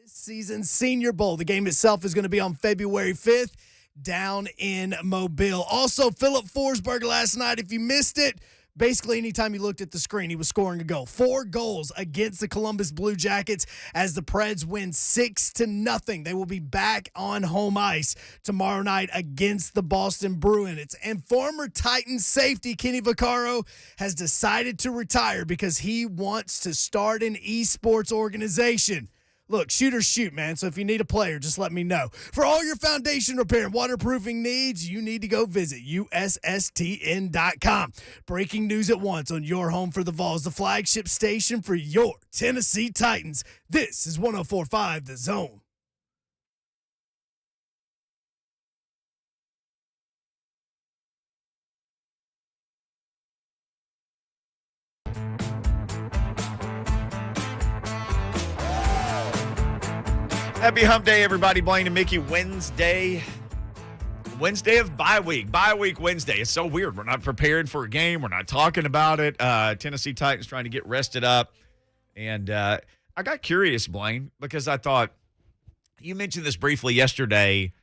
This season's Senior Bowl. The game itself is going to be on February 5th down in Mobile. Also, Philip Forsberg last night, if you missed it, basically anytime you looked at the screen, he was scoring a goal. 4 goals against the Columbus Blue Jackets as the Preds win 6-0. They will be back on home ice tomorrow night against the Boston Bruins. And former Titans safety Kenny Vaccaro has decided to retire because he wants to start an esports organization. Look, shooters shoot, man. So if you need a player, just let me know. For all your foundation repair and waterproofing needs, you need to go visit USSTN.com. Breaking news at once on your home for the Vols, the flagship station for your Tennessee Titans. This is 104.5 The Zone. Happy hump day, everybody. Blaine and Mickey, Wednesday of bye week. Bye week Wednesday. It's so weird. We're not prepared for a game. We're not talking about it. Tennessee Titans trying to get rested up. And I got curious, Blaine, because I thought you mentioned this briefly yesterday,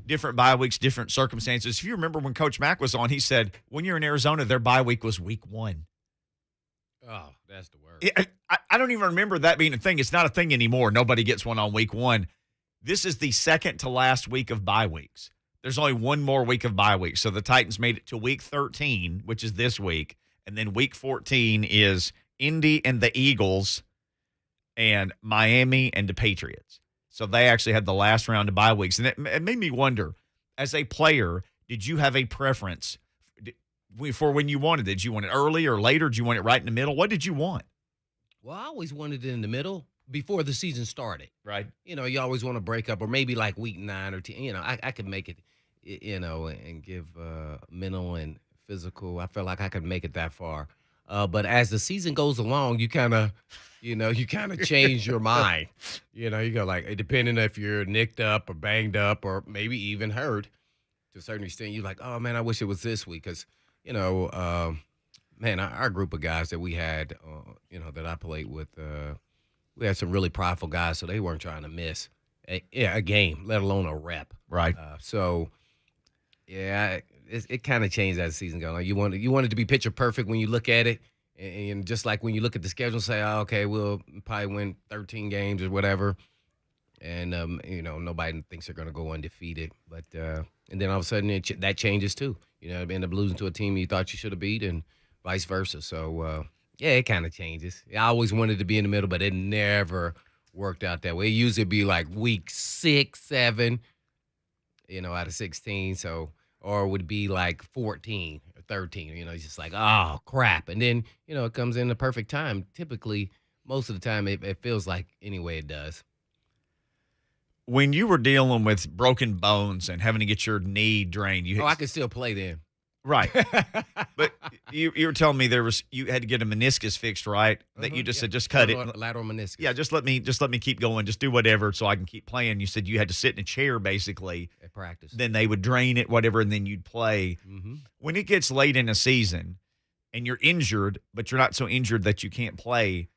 different bye weeks, different circumstances. If you remember when Coach Mack was on, he said, when you're in Arizona, their bye week was week 1. Oh, that's the word. I don't even remember that being a thing. It's not a thing anymore. Nobody gets one on week 1. This is the second to last week of bye weeks. There's only one more week of bye weeks. So the Titans made it to week 13, which is this week. And then week 14 is Indy and the Eagles and Miami and the Patriots. So they actually had the last round of bye weeks. And it made me wonder, as a player, did you have a preference for when you wanted it? Did you want it early or later? Did you want it right in the middle? What did you want? Well, I always wanted it in the middle before the season started. Right. You know, you always want to break up, or maybe like week 9 or 10. You know, I could make it, you know, and give mental and physical. I felt like I could make it that far. But as the season goes along, you kind of change your mind. You know, you go like, depending if you're nicked up or banged up or maybe even hurt to a certain extent, you're like, oh, man, I wish it was this week. Because, you know, man, our group of guys that we had, you know, that I played with, we had some really prideful guys, so they weren't trying to miss a game, let alone a rep. Right. So, yeah, it kind of changed as the season goes on. You want it to be picture perfect when you look at it, and just like when you look at the schedule and say, oh, okay, we'll probably win 13 games or whatever, and, you know, nobody thinks they're going to go undefeated. But and then all of a sudden that changes too. You know, end up losing to a team you thought you should have beat and vice versa. So, yeah, it kind of changes. I always wanted to be in the middle, but it never worked out that way. It usually be like week 6, 7, you know, out of 16. So, or it would be like 14 or 13. You know, it's just like, oh, crap. And then, you know, it comes in the perfect time. Typically, most of the time, it feels like anyway it does. When you were dealing with broken bones and having to get your knee drained, I could still play then. Right. But you were telling me you had to get a meniscus fixed, right? That you just said, just cut it. Lateral meniscus. Yeah, just let me keep going. Just do whatever so I can keep playing. You said you had to sit in a chair basically. At practice. Then they would drain it, whatever, and then you'd play. Mm-hmm. When it gets late in a season and you're injured, but you're not so injured that you can't play,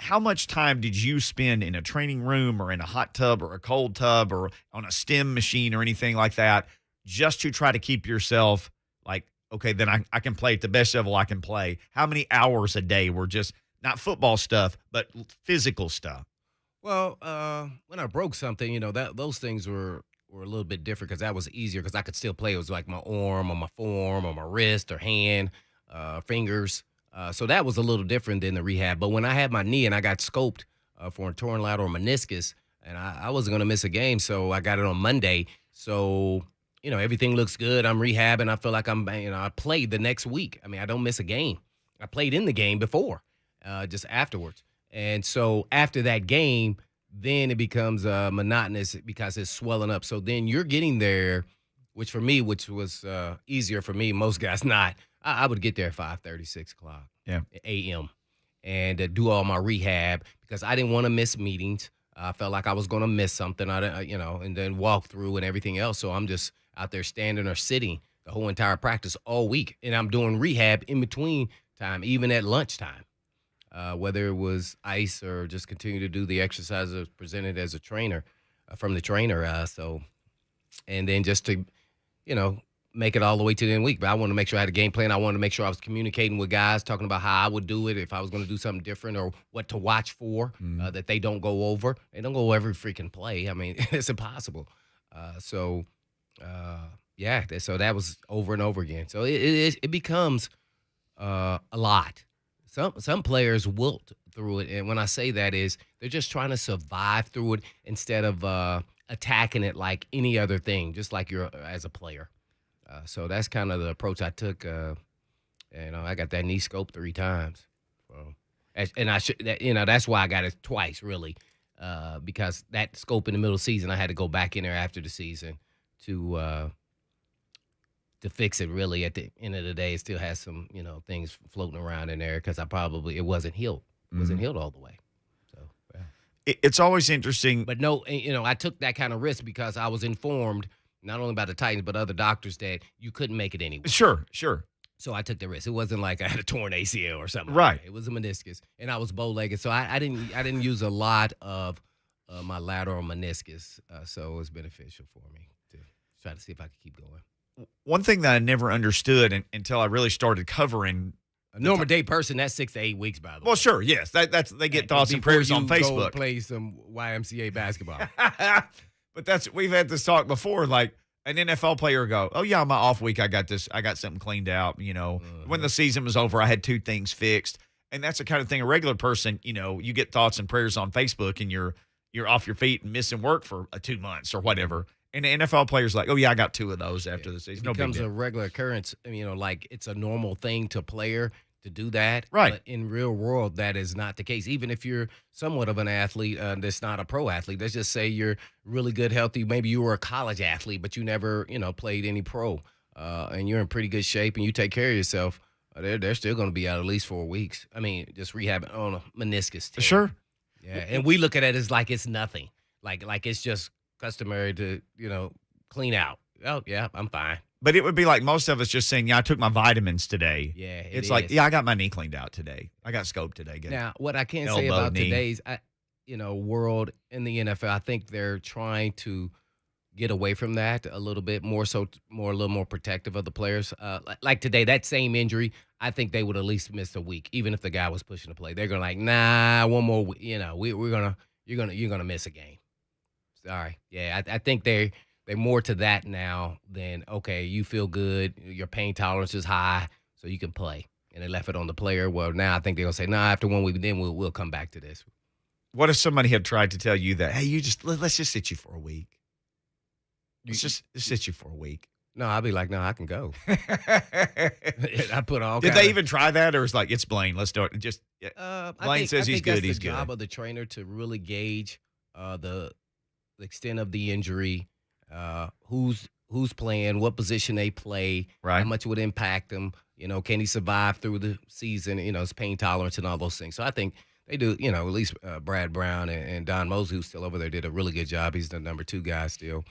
how much time did you spend in a training room or in a hot tub or a cold tub or on a stim machine or anything like that just to try to keep yourself like, okay, then I can play at the best level I can play? How many hours a day were just not football stuff, but physical stuff? Well, when I broke something, you know, those things were a little bit different because that was easier because I could still play. It was like my arm or my forearm or my wrist or hand, fingers. So that was a little different than the rehab. But when I had my knee and I got scoped for a torn lateral meniscus, and I wasn't going to miss a game, so I got it on Monday. So, you know, everything looks good. I'm rehabbing. I feel like I played the next week. I mean, I don't miss a game. I played in the game before, just afterwards. And so after that game, then it becomes monotonous because it's swelling up. So then you're getting there, which was easier for me, most guys not. I would get there at 5:30, 6 o'clock a.m. and do all my rehab because I didn't want to miss meetings. I felt like I was going to miss something, and then walk through and everything else. So I'm just out there standing or sitting the whole entire practice all week, and I'm doing rehab in between time, even at lunchtime. whether it was ice or just continue to do the exercises presented as a trainer from the trainer. And then just to, make it all the way to the end of the week. But I wanted to make sure I had a game plan. I wanted to make sure I was communicating with guys, talking about how I would do it if I was going to do something different or what to watch for that they don't go over. They don't go every freaking play. I mean, it's impossible. So that was over and over again. So it becomes a lot. Some players wilt through it, and when I say that is they're just trying to survive through it instead of attacking it like any other thing, just like you're as a player. So that's kind of the approach I took. I got that knee scoped 3 times. And that's why I got it twice, really, because that scope in the middle of the season, I had to go back in there after the season to fix it. Really, at the end of the day, it still has some, things floating around in there because it wasn't healed. It wasn't healed all the way. So yeah. It's always interesting. But no, I took that kind of risk because I was informed not only by the Titans but other doctors that you couldn't make it anyway. Sure. So I took the risk. It wasn't like I had a torn ACL or something. Right. Like that. It was a meniscus, and I was bow-legged, so I didn't use a lot of my lateral meniscus. So it was beneficial for me to try to see if I could keep going. One thing that I never understood until I really started covering a normal day person, that's 6 to 8 weeks, by the way. Well, sure, yes. That's they get thoughts and prayers on Facebook. Go play some YMCA basketball. But we've had this talk before, like an NFL player go, "Oh yeah, on my off week I got something cleaned out, When the season was over, I had 2 things fixed." And that's the kind of thing a regular person, you get thoughts and prayers on Facebook and you're off your feet and missing work for 2 months or whatever. And the NFL player's like, "Oh yeah, I got 2 of those after the season." It becomes a regular occurrence, like it's a normal thing to a player to do that. Right. But in real world, that is not the case. Even if you're somewhat of an athlete that's not a pro athlete, let's just say you're really good, healthy. Maybe you were a college athlete, but you never, played any pro, and you're in pretty good shape and you take care of yourself. They're still going to be out at least 4 weeks. I mean, just rehabbing on a meniscus tear. Sure. Yeah, and we look at it as like it's nothing, like it's just customary to, clean out. Oh, yeah, I'm fine. But it would be like most of us just saying, "Yeah, I took my vitamins today." Yeah, it's like, "Yeah, I got my knee cleaned out today. I got scoped today." Now, what I can say about today's, world in the NFL, I think they're trying to get away from that a little bit more, a little more protective of the players. Like today, that same injury, I think they would at least miss a week, even if the guy was pushing the play. They're gonna nah, one more week. You're gonna miss a game. Sorry, yeah, I think they're more to that now than, okay, you feel good, your pain tolerance is high, so you can play. And they left it on the player. Well, now I think they're going to say, after 1 week, then we'll come back to this. What if somebody had tried to tell you that, "Hey, let's just sit you for a week. Let's just sit you for a week." No, I'd be like, no, I can go. I put all. Did they even try that, or was like, "It's Blaine, let's do it"? Just Blaine says he's good, he's good. It's the job of the trainer to really gauge the extent of the injury. Who's playing, what position they play, right, how much would impact them, can he survive through the season, his pain tolerance and all those things. So I think they do, at least Brad Brown and Don Mosley, who's still over there, did a really good job. He's the number 2 guy still.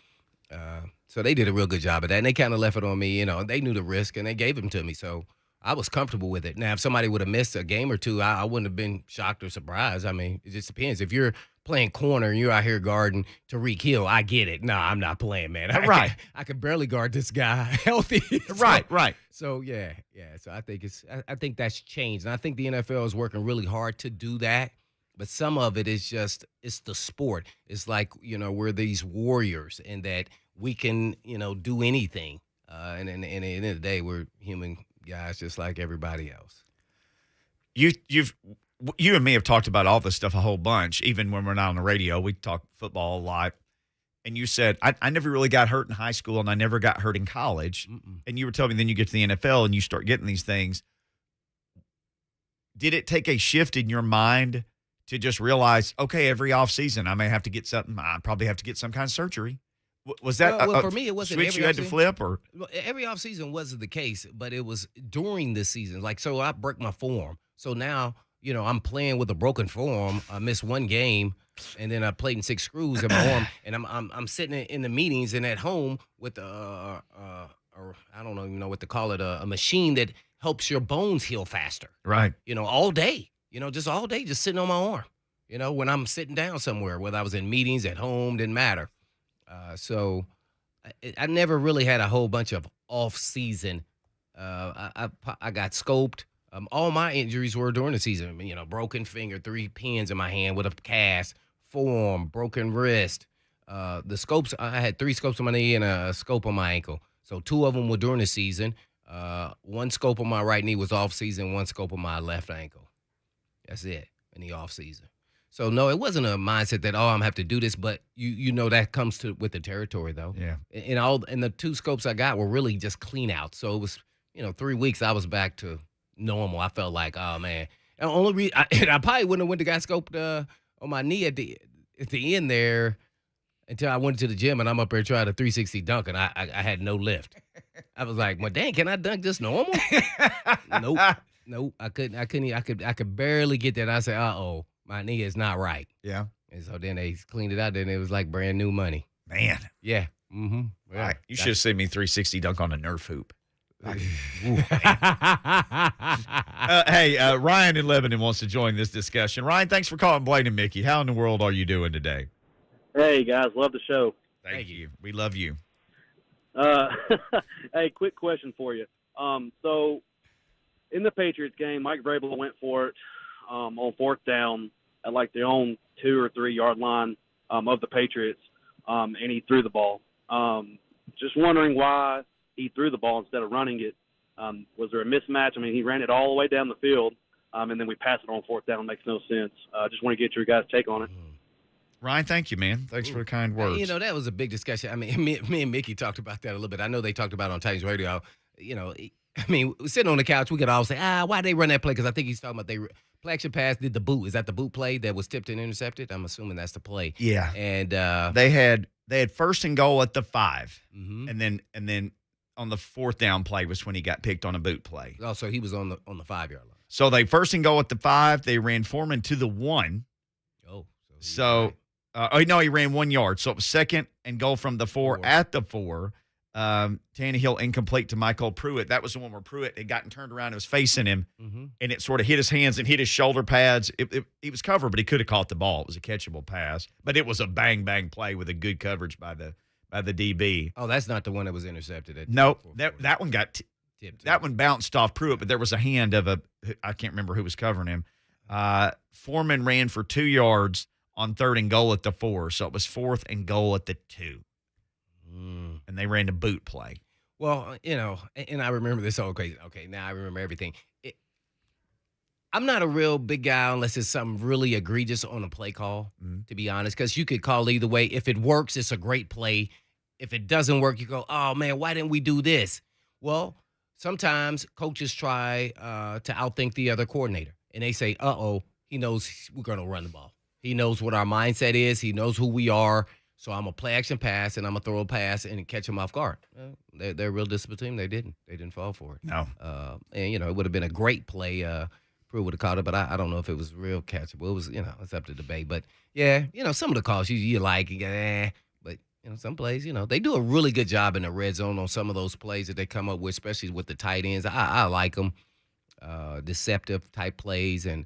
So they did a real good job of that, and they kind of left it on me. They knew the risk, and they gave him to me. So I was comfortable with it. Now, if somebody would have missed a game or 2, I wouldn't have been shocked or surprised. I mean, it just depends. If you're playing corner and you're out here guarding Tariq Hill, I get it. No, I'm not playing, man. I can barely guard this guy healthy. Right. So yeah. So I think that's changed, and I think the NFL is working really hard to do that. But some of it is just, it's the sport. It's like, we're these warriors, and that we can, do anything. And at the end of the day, we're human guys just like everybody else. You and me have talked about all this stuff a whole bunch. Even when we're not on the radio, we talk football a lot. And you said, I never really got hurt in high school, and I never got hurt in college. Mm-mm. And you were telling me then you get to the NFL and you start getting these things. Did it take a shift in your mind to just realize, okay, every offseason I may have to get something. I probably have to get some kind of surgery. Was that well, for me, it wasn't switch every you had to offseason. flip, or Every offseason wasn't the case, but it was during the season. Like, so I broke my forearm. So now, I'm playing with a broken forearm. I missed 1 game, and then I played in 6 screws in my arm. And I'm sitting in the meetings and at home with I don't even know what to call it, a machine that helps your bones heal faster. right? All day. just all day, just sitting on my arm. When I'm sitting down somewhere, whether I was in meetings at home, didn't matter. So I never really had a whole bunch of off season. I got scoped. All my injuries were during the season. Broken finger, 3 pins in my hand with a cast, forearm, broken wrist. The scopes, I had 3 scopes on my knee and a scope on my ankle. So 2 of them were during the season. 1 scope on my right knee was off season. 1 scope on my left ankle. That's it in the off season. So no, it wasn't a mindset that I'm have to do this, but that comes with the territory though. Yeah. And the 2 scopes I got were really just clean out. So it was 3 weeks I was back to normal. I felt like, oh man, and I probably wouldn't have went to got scoped on my knee at the end there until I went to the gym and I'm up there trying a 360 dunk and I had no lift. I was like, well, dang, can I dunk just normal? Nope, I couldn't. I could barely get that. I said, uh-oh, my knee is not right. Yeah. And so then they cleaned it out. Then it was like brand new money. Man. Yeah. Mm-hmm. Yeah. Right. You should have seen me 360 dunk on a Nerf hoop. Hey, Ryan in Lebanon wants to join this discussion. Ryan, thanks for calling Blaine and Mickey. How in the world are you doing today? Hey, guys. Love the show. Thank you. We love you. Hey, quick question for you. So in the Patriots game, Mike Vrabel went for it on 4th down at like their own 2 or 3 yard line of the Patriots, and he threw the ball. Just wondering why he threw the ball instead of running it. Was there a mismatch? I mean, he ran it all the way down the field, and then we passed it on 4th down. It makes no sense. Just want to get your guys' take on it. Ryan, thank you, man. Thanks for the kind words. That was a big discussion. I mean, me and Mickey talked about that a little bit. I know they talked about it on Titans Radio. Sitting on the couch, we could all say, why they run that play? Because I think he's talking about play action pass did the boot. Is that the boot play that was tipped and intercepted? I'm assuming that's the play. Yeah. And they had 1st and goal at the 5, mm-hmm. and then on the 4th down play was when he got picked on a boot play. Oh, so he was on the 5 yard line. So they 1st and goal at the 5. They ran Foreman to the 1. Oh, so no, he ran 1 yard. So it was 2nd and goal from the 4 at the 4. Tannehill incomplete to Michael Pruitt. That was the one where Pruitt had gotten turned around and was facing him, mm-hmm. and it sort of hit his hands and hit his shoulder pads. He was covered, but he could have caught the ball. It was a catchable pass, but it was a bang play with a good coverage by the DB. Oh, that's not the one that was intercepted. No, that one got tipped. That one bounced off Pruitt, but there was a hand of I can't remember who was covering him. Foreman ran for 2 yards on 3rd and goal at the 4, so it was 4th and goal at the 2. And they ran the boot play. Well, and I remember this all crazy. Okay, now I remember everything. I'm not a real big guy unless it's something really egregious on a play call, to be honest, because you could call either way. If it works, it's a great play. If it doesn't work, you go, oh, man, why didn't we do this? Well, sometimes coaches try to outthink the other coordinator, and they say, he knows we're going to run the ball. He knows what our mindset is. He knows who we are. So I'm going to play action pass, and I'm going to throw a pass and catch him off guard. They're a real disciplined team. They didn't fall for it. No. And, it would have been a great play. Pruitt would have caught it, but I don't know if it was real catchable. It was, it's up to debate. But, yeah, some of the calls you like, but, some plays, they do a really good job in the red zone on some of those plays that they come up with, especially with the tight ends. I like them, deceptive type plays, and,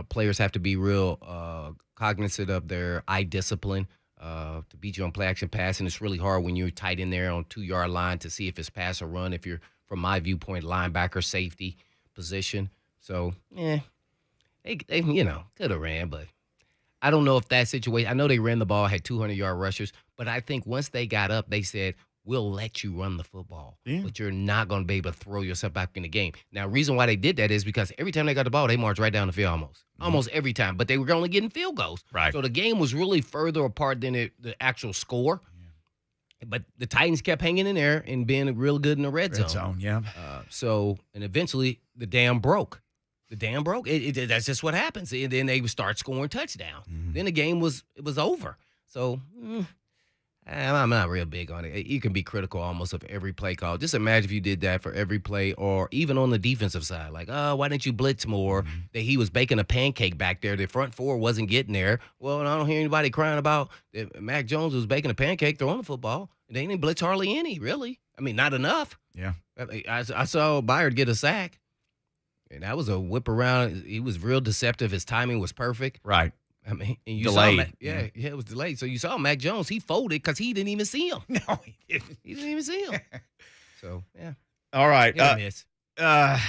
players have to be real cognizant of their eye discipline. To beat you on play action pass, and it's really hard when you're tight in there on 2 yard line to see if it's pass or run. If you're, from my viewpoint, linebacker safety position, so they could have ran, but I don't know if that situation. I know they ran the ball, had 200-yard rushers, but I think once they got up, they said, we'll let you run the football, but you're not going to be able to throw yourself back in the game. Now, reason why they did that is because every time they got the ball, they marched right down the field almost every time, but they were only getting field goals. Right. So the game was really further apart than the actual score. Yeah. But the Titans kept hanging in there and being real good in the red zone. Yeah. And eventually the dam broke. That's just what happens. And then they would start scoring touchdowns. Then the game was over. So I'm not real big on it. You can be critical almost of every play call. Just imagine if you did that for every play, or even on the defensive side. Like, why didn't you blitz more? That he was baking a pancake back there. The front four wasn't getting there. Well, I don't hear anybody crying about that Mac Jones was baking a pancake throwing the football. They didn't blitz hardly any, really. I mean, not enough. Yeah. I saw Byard get a sack. And that was a whip around. He was real deceptive. His timing was perfect. Right. I mean, and you Delayed. saw yeah, it was delayed. So you saw Mac Jones. He folded because he didn't even see him. No, he didn't. He didn't even see him. So yeah, All right. hit or miss. Yeah.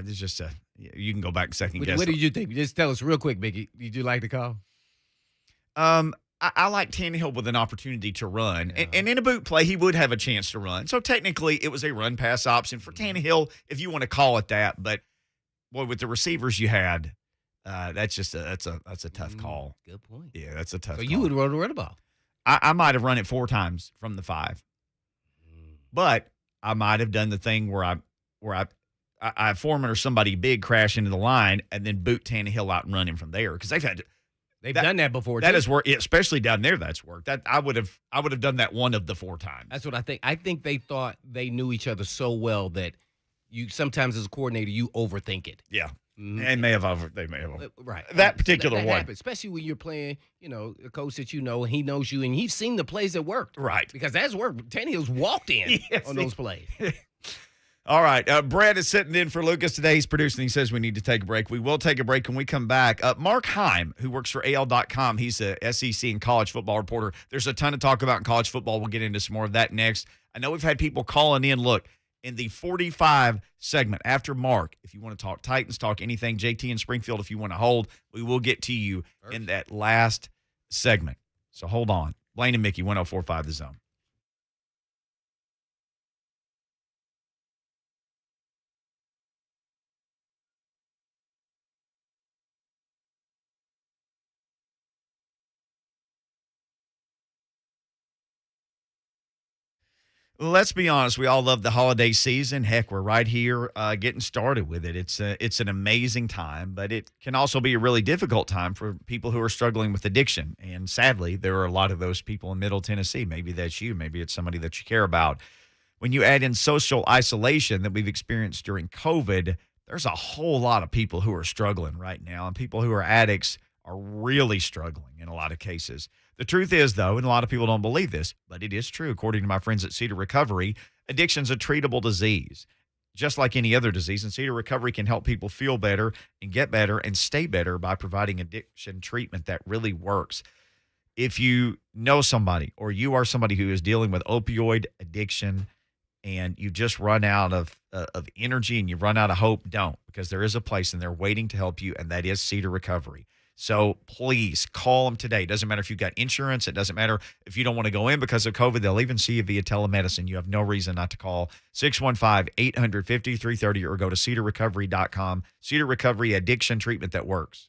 It's just you can go back and second guess. What did you think? Just tell us real quick, Mickey. Did you like the call? I like Tannehill with an opportunity to run. And in a boot play, he would have a chance to run. So technically, it was a run-pass option for Tannehill, if you want to call it that. But, boy, with the receivers you had, that's a tough call. Good point. Yeah, that's a tough So call. you would run the ball. I might have run it 4 times from the 5. But I might have done the thing where I Foreman or somebody big crash into the line and then boot Tannehill out and run him from there. Because They've done that before. That too. has worked, especially down there. That's worked. That I would have done that one of the 4 times. That's what I think. I think they thought they knew each other so well that you sometimes as a coordinator you overthink it. Yeah, Mhm. and they may have Right. that particular that one. happens, especially when you're playing, a coach that and he knows you, and he's seen the plays that worked. Right. Because that's worked. Tannehill's walked in Yes, on those plays. All right. Brad is sitting in for Lucas today. He's producing. He says we need to take a break. We will take a break when we come back. Mark Heim, who works for AL.com, he's a SEC and college football reporter. There's a ton to talk about in college football. We'll get into some more of that next. I know we've had people calling in. Look, in the 45 segment after Mark, if you want to talk Titans, talk anything, JT and Springfield, if you want to hold, we will get to you in that last segment. So hold on. Blaine and Mickey, 104.5 The Zone. Let's be honest. We all love the holiday season. Heck, we're right here getting started with it. It's an amazing time, but it can also be a really difficult time for people who are struggling with addiction. And sadly, there are a lot of those people in Middle Tennessee. Maybe that's you. Maybe it's somebody that you care about. When you add in social isolation that we've experienced during COVID, there's a whole lot of people who are struggling right now, and people who are addicts are really struggling in a lot of cases. The truth is, though, and a lot of people don't believe this, but it is true, according to my friends at Cedar Recovery, addiction's a treatable disease, just like any other disease. And Cedar Recovery can help people feel better and get better and stay better by providing addiction treatment that really works. If you know somebody or you are somebody who is dealing with opioid addiction and you just run out of energy and you run out of hope, don't, because there is a place and they're waiting to help you, and that is Cedar Recovery. So please call them today. It doesn't matter if you've got insurance. It doesn't matter if you don't want to go in because of COVID. They'll even see you via telemedicine. You have no reason not to call 615-800-5330 or go to cedarrecovery.com. Cedar Recovery, addiction treatment that works.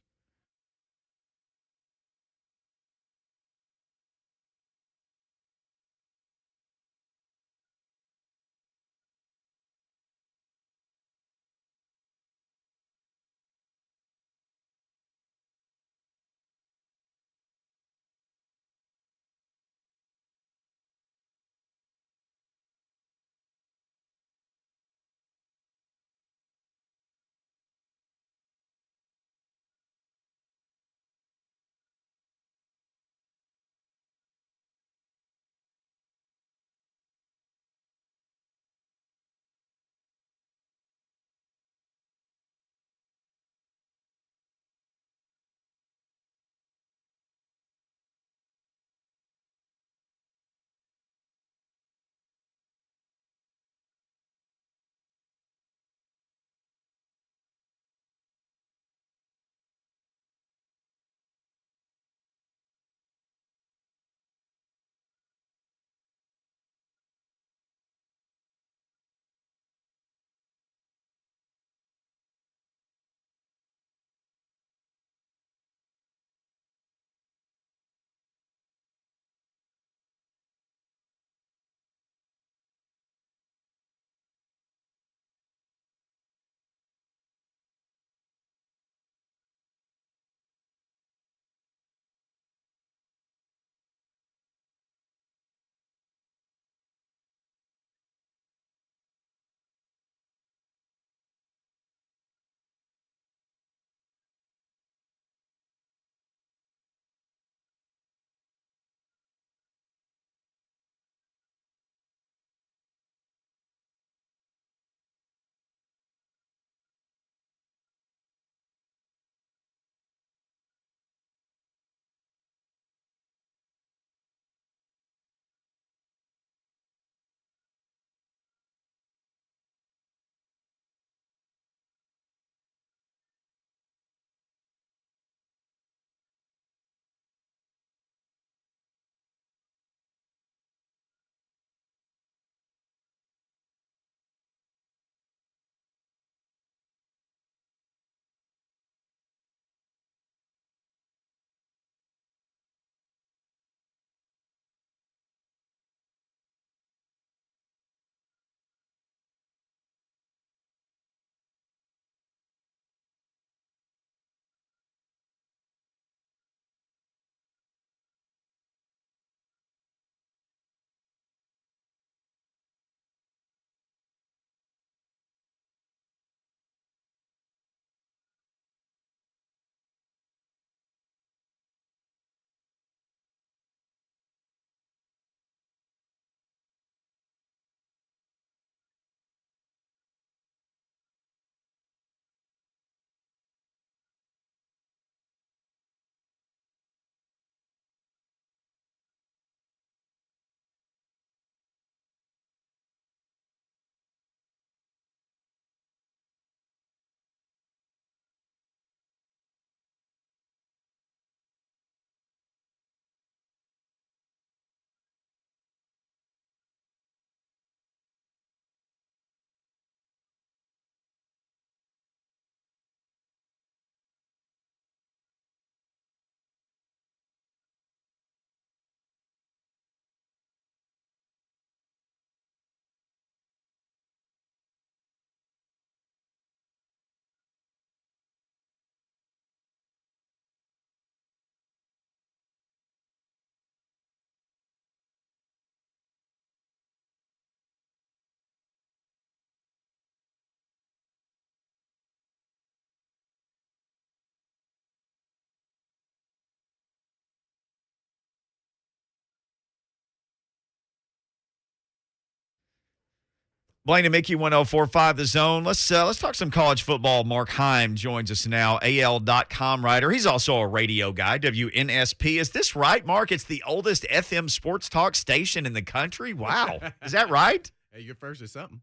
Blaine and Mickey 1045 The Zone. Let's talk some college football. Mark Heim joins us now, AL.com writer. He's also a radio guy, WNSP. Is this right, Mark? It's the oldest FM sports talk station in the country? Wow. Is that right? Hey, you're first or something.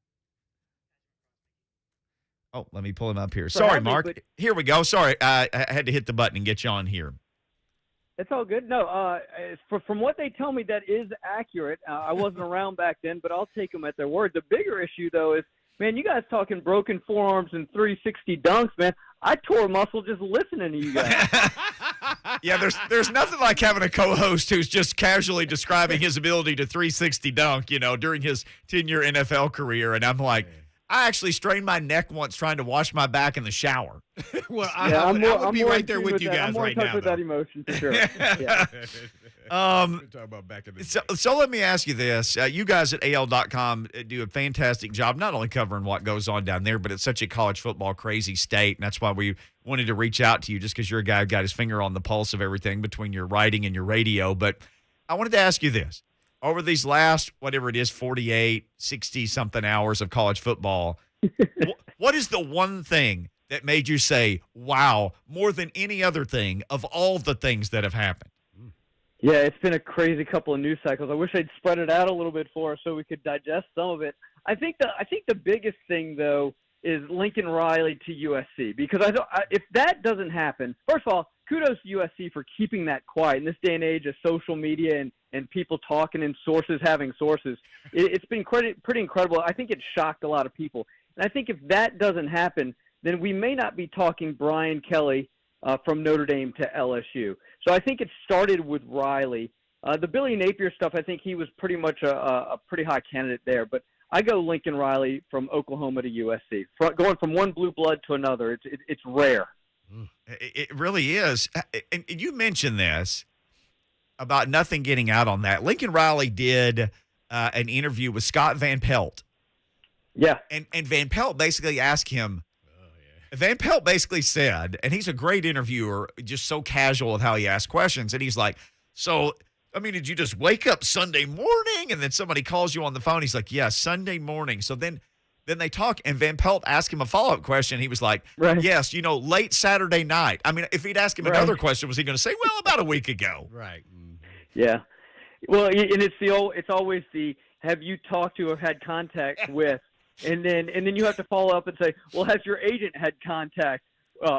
Oh, let me pull him up here. Sorry, Mark. Here we go. Sorry, I had to hit the button and get you on here. It's all good. No, from what they tell me, that is accurate. I wasn't around back then, but I'll take them at their word. The bigger issue, though, is, man, you guys talking broken forearms and 360 dunks, man. I tore a muscle just listening to you guys. Yeah, there's nothing like having a co-host who's just casually describing his ability to 360 dunk, during his 10-year NFL career, and I'm like, I actually strained my neck once trying to wash my back in the shower. Well, I would be right there with you guys right now. I'm more in touch with that emotion for sure. Yeah. Talk about back in the day. So let me ask you this. You guys at AL.com do a fantastic job, not only covering what goes on down there, but it's such a college football crazy state, and that's why we wanted to reach out to you, just because you're a guy who got his finger on the pulse of everything between your writing and your radio. But I wanted to ask you this. Over these last, whatever it is, 48, 60-something hours of college football, what is the one thing that made you say, wow, more than any other thing of all the things that have happened? Yeah, it's been a crazy couple of news cycles. I wish they'd spread it out a little bit for us so we could digest some of it. I think the biggest thing, though, is Lincoln Riley to USC, because if that doesn't happen, first of all, kudos to USC for keeping that quiet in this day and age of social media and people talking and sources having sources. It's been pretty incredible. I think it shocked a lot of people. And I think if that doesn't happen, then we may not be talking Brian Kelly from Notre Dame to LSU. So I think it started with Riley. The Billy Napier stuff, I think he was pretty much a pretty high candidate there. But I go Lincoln Riley from Oklahoma to USC. Going from one blue blood to another, it's rare. It really is. And you mentioned this about nothing getting out on that. Lincoln Riley did an interview with Scott Van Pelt. Yeah. And Van Pelt basically asked him, Van Pelt basically said, and he's a great interviewer, just so casual with how he asks questions, and he's like, so, I mean, did you just wake up Sunday morning and then somebody calls you on the phone? He's like, yeah, Sunday morning. So then they talk, and Van Pelt asked him a follow-up question. He was like, right. Yes, late Saturday night. I mean, if he'd ask him another question, was he going to say, well, about a week ago? Right. Yeah. Well, and it's always the have you talked to or had contact with, and then you have to follow up and say, well, has your agent had contact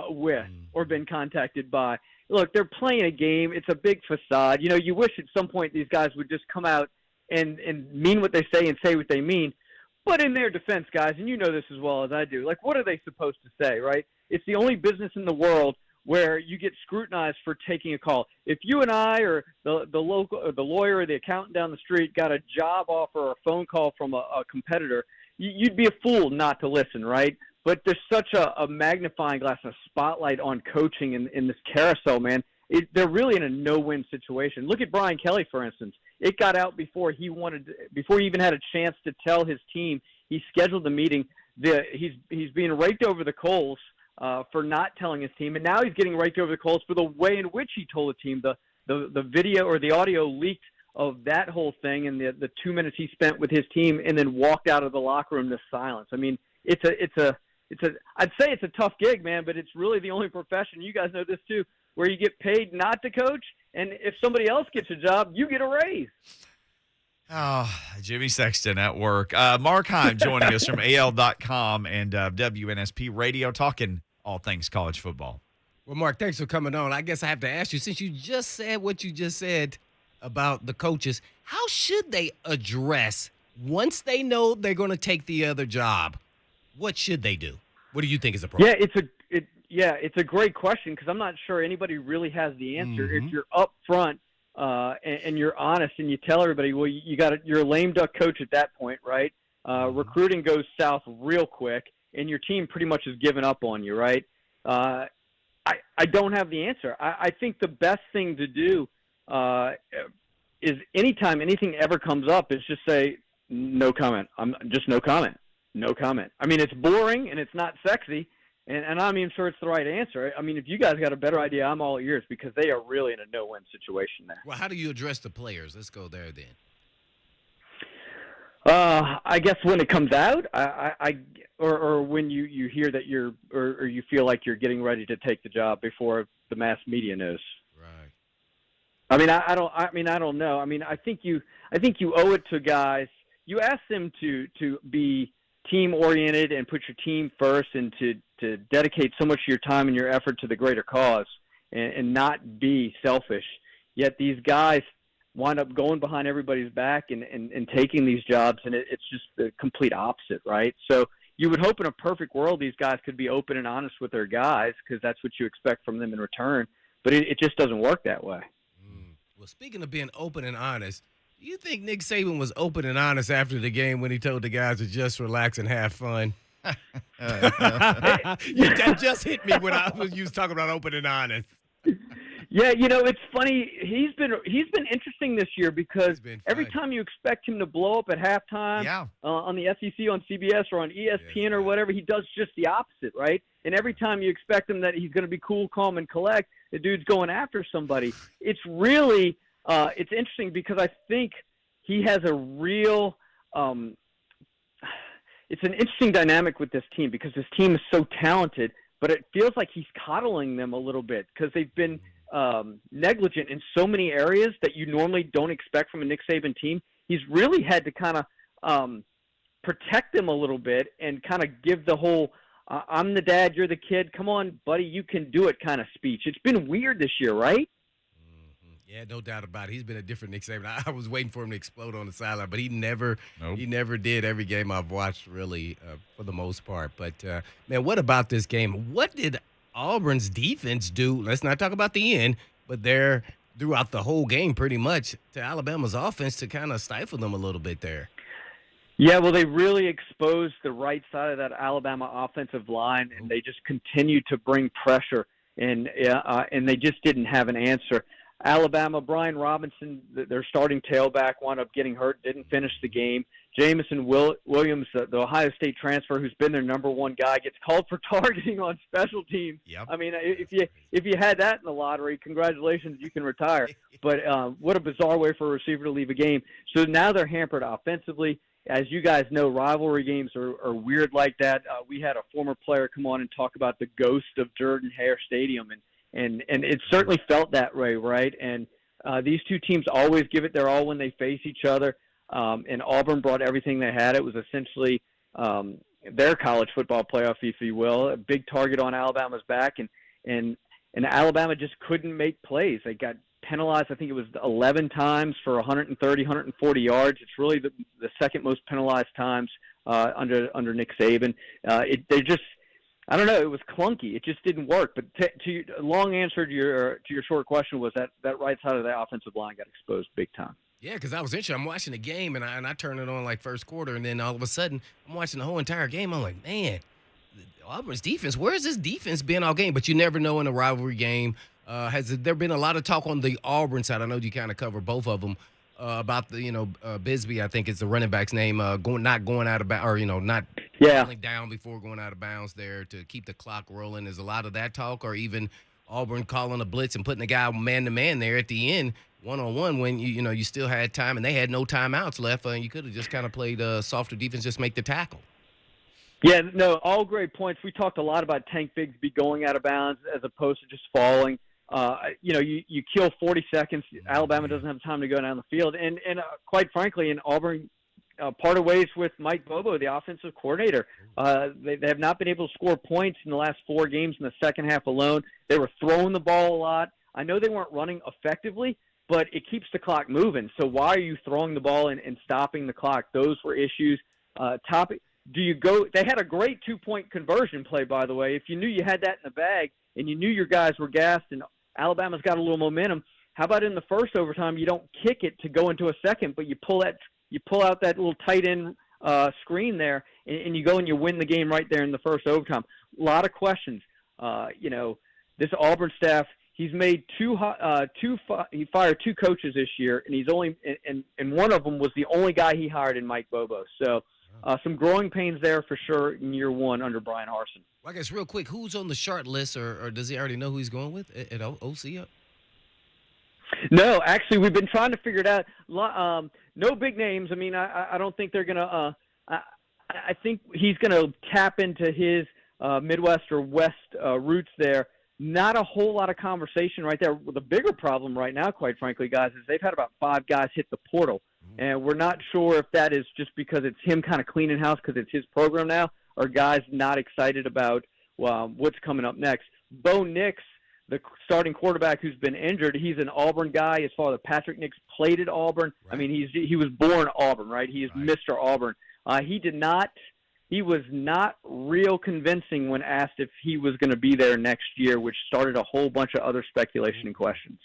with or been contacted by? Look, they're playing a game. It's a big facade. You wish at some point these guys would just come out and mean what they say and say what they mean. But in their defense, guys, and you know this as well as I do, like, what are they supposed to say, right? It's the only business in the world where you get scrutinized for taking a call. If you and I or the local or the lawyer or the accountant down the street got a job offer or a phone call from a competitor, you'd be a fool not to listen, right? But there's such a magnifying glass, a spotlight on coaching in this carousel, man. They're really in a no-win situation. Look at Brian Kelly, for instance. It got out before he even had a chance to tell his team. He scheduled the meeting. He's being raked over the coals for not telling his team, and now he's getting raked over the coals for the way in which he told the team. The video or the audio leaked of that whole thing, and the 2 minutes he spent with his team, and then walked out of the locker room to silence. I mean, I'd say it's a tough gig, man, but it's really the only profession. You guys know this too, where you get paid not to coach, and if somebody else gets a job, you get a raise. Oh, Jimmy Sexton at work. Mark Heim joining us from AL.com and WNSP Radio, talking all things college football. Well, Mark, thanks for coming on. I guess I have to ask you, since you just said what you just said about the coaches, how should they address, once they know they're going to take the other job, what should they do? What do you think is appropriate? Yeah, it's a great question, because I'm not sure anybody really has the answer. Mm-hmm. If you're up front and you're honest and you tell everybody, well, you're a lame duck coach at that point, right? Recruiting goes south real quick, and your team pretty much has given up on you, right? I don't have the answer. I think the best thing to do is anytime anything ever comes up is just say, no comment. Just no comment. No comment. I mean, it's boring and it's not sexy, and I'm not even sure it's the right answer. I mean, if you guys got a better idea, I'm all ears, because they are really in a no-win situation there. Well, how do you address the players? Let's go there then. I guess when it comes out, or when you hear that or you feel like you're getting ready to take the job before the mass media knows. Right. I mean, I don't know. I mean, I think you owe it to guys. You ask them to be team oriented and put your team first, and to dedicate so much of your time and your effort to the greater cause, and not be selfish. Yet these guys wind up going behind everybody's back and taking these jobs, and it's just the complete opposite, right? So you would hope in a perfect world these guys could be open and honest with their guys, because that's what you expect from them in return. But it just doesn't work that way. Well, speaking of being open and honest, do you think Nick Saban was open and honest after the game when he told the guys to just relax and have fun? That just hit me when you was talking about open and honest. Yeah, it's funny. He's been interesting this year, because every time you expect him to blow up at halftime on the SEC, on CBS, or on ESPN or whatever, he does just the opposite, right? And every time you expect him that he's going to be cool, calm, and collect, the dude's going after somebody. It's really it's interesting, because I think he has a real it's an interesting dynamic with this team, because this team is so talented, but it feels like he's coddling them a little bit, because they've been negligent in so many areas that you normally don't expect from a Nick Saban team. He's really had to kind of protect them a little bit, and kind of give the whole I'm the dad, you're the kid, come on, buddy, you can do it kind of speech. It's been weird this year, right? Yeah, no doubt about it. He's been a different Nick Saban. I was waiting for him to explode on the sideline, but he never did every game I've watched, really, for the most part. But, man, what about this game? What did Auburn's defense do? Let's not talk about the end, but they're throughout the whole game pretty much to Alabama's offense to kind of stifle them a little bit there. Yeah, well, they really exposed the right side of that Alabama offensive line, and they just continued to bring pressure, and they just didn't have an answer. Alabama, Brian Robinson, their starting tailback, wound up getting hurt, didn't finish the game. Jamison Williams, the Ohio State transfer, who's been their number one guy, gets called for targeting on special teams. Yep. I mean, if you had that in the lottery, congratulations, you can retire. But what a bizarre way for a receiver to leave a game. So now they're hampered offensively. As you guys know, rivalry games are weird like that. We had a former player come on and talk about the ghost of Jordan-Hare Stadium, and it certainly felt that way, right? And these two teams always give it their all when they face each other. And Auburn brought everything they had. It was essentially their college football playoff, if you will, a big target on Alabama's back, and Alabama just couldn't make plays. They got penalized, I think it was 11 times for 130, 140 yards. It's really the second most penalized times under Nick Saban. I don't know. It was clunky. It just didn't work. But to long answer to your short question was that right side of the offensive line got exposed big time. Yeah, because I was interested. I'm watching the game, and I turned it on like first quarter, and then all of a sudden I'm watching the whole entire game. I'm like, man, Auburn's defense, where's this defense been all game? But you never know in a rivalry game. Has there been a lot of talk on the Auburn side? I know you kind of cover both of them about the, Bisbee, I think it's the running back's name, not going out of bounds, or, not falling down before going out of bounds there to keep the clock rolling. Is a lot of that talk, or even Auburn calling a blitz and putting the guy man-to-man there at the end, one-on-one, when you still had time and they had no timeouts left, and you could have just kind of played softer defense, just make the tackle. Yeah, no, all great points. We talked a lot about Tank Bigsby going out of bounds as opposed to just falling. You kill 40 seconds. Alabama doesn't have time to go down the field. And quite frankly, in Auburn, parted ways with Mike Bobo, the offensive coordinator. They have not been able to score points in the last 4 games in the second half alone. They were throwing the ball a lot. I know they weren't running effectively, but it keeps the clock moving. So why are you throwing the ball and stopping the clock? Those were issues. They had a great 2-point conversion play, by the way. If you knew you had that in the bag and you knew your guys were gassed and Alabama's got a little momentum, how about in the first overtime you don't kick it to go into a second, but you pull out that little tight end screen there, and you go and you win the game right there in the first overtime. A lot of questions. This Auburn staff, he's made he fired 2 coaches this year, and he's only and one of them was the only guy he hired in Mike Bobo. So some growing pains there for sure in year 1 under Brian Harsin. Well, I guess real quick, who's on the short list, or does he already know who he's going with at OC? No, actually, we've been trying to figure it out. No big names. I mean, I don't think they're going to I think he's going to tap into his Midwest or West roots there. Not a whole lot of conversation right there. The bigger problem right now, quite frankly, guys, is they've had about 5 guys hit the portal. And we're not sure if that is just because it's him kind of cleaning house because it's his program now, or guys not excited about what's coming up next. Bo Nix, the starting quarterback who's been injured, he's an Auburn guy. His father, Patrick Nix, played at Auburn. Right. I mean, he was born Auburn, right? He is right. Mr. Auburn. He was not real convincing when asked if he was going to be there next year, which started a whole bunch of other speculation and questions.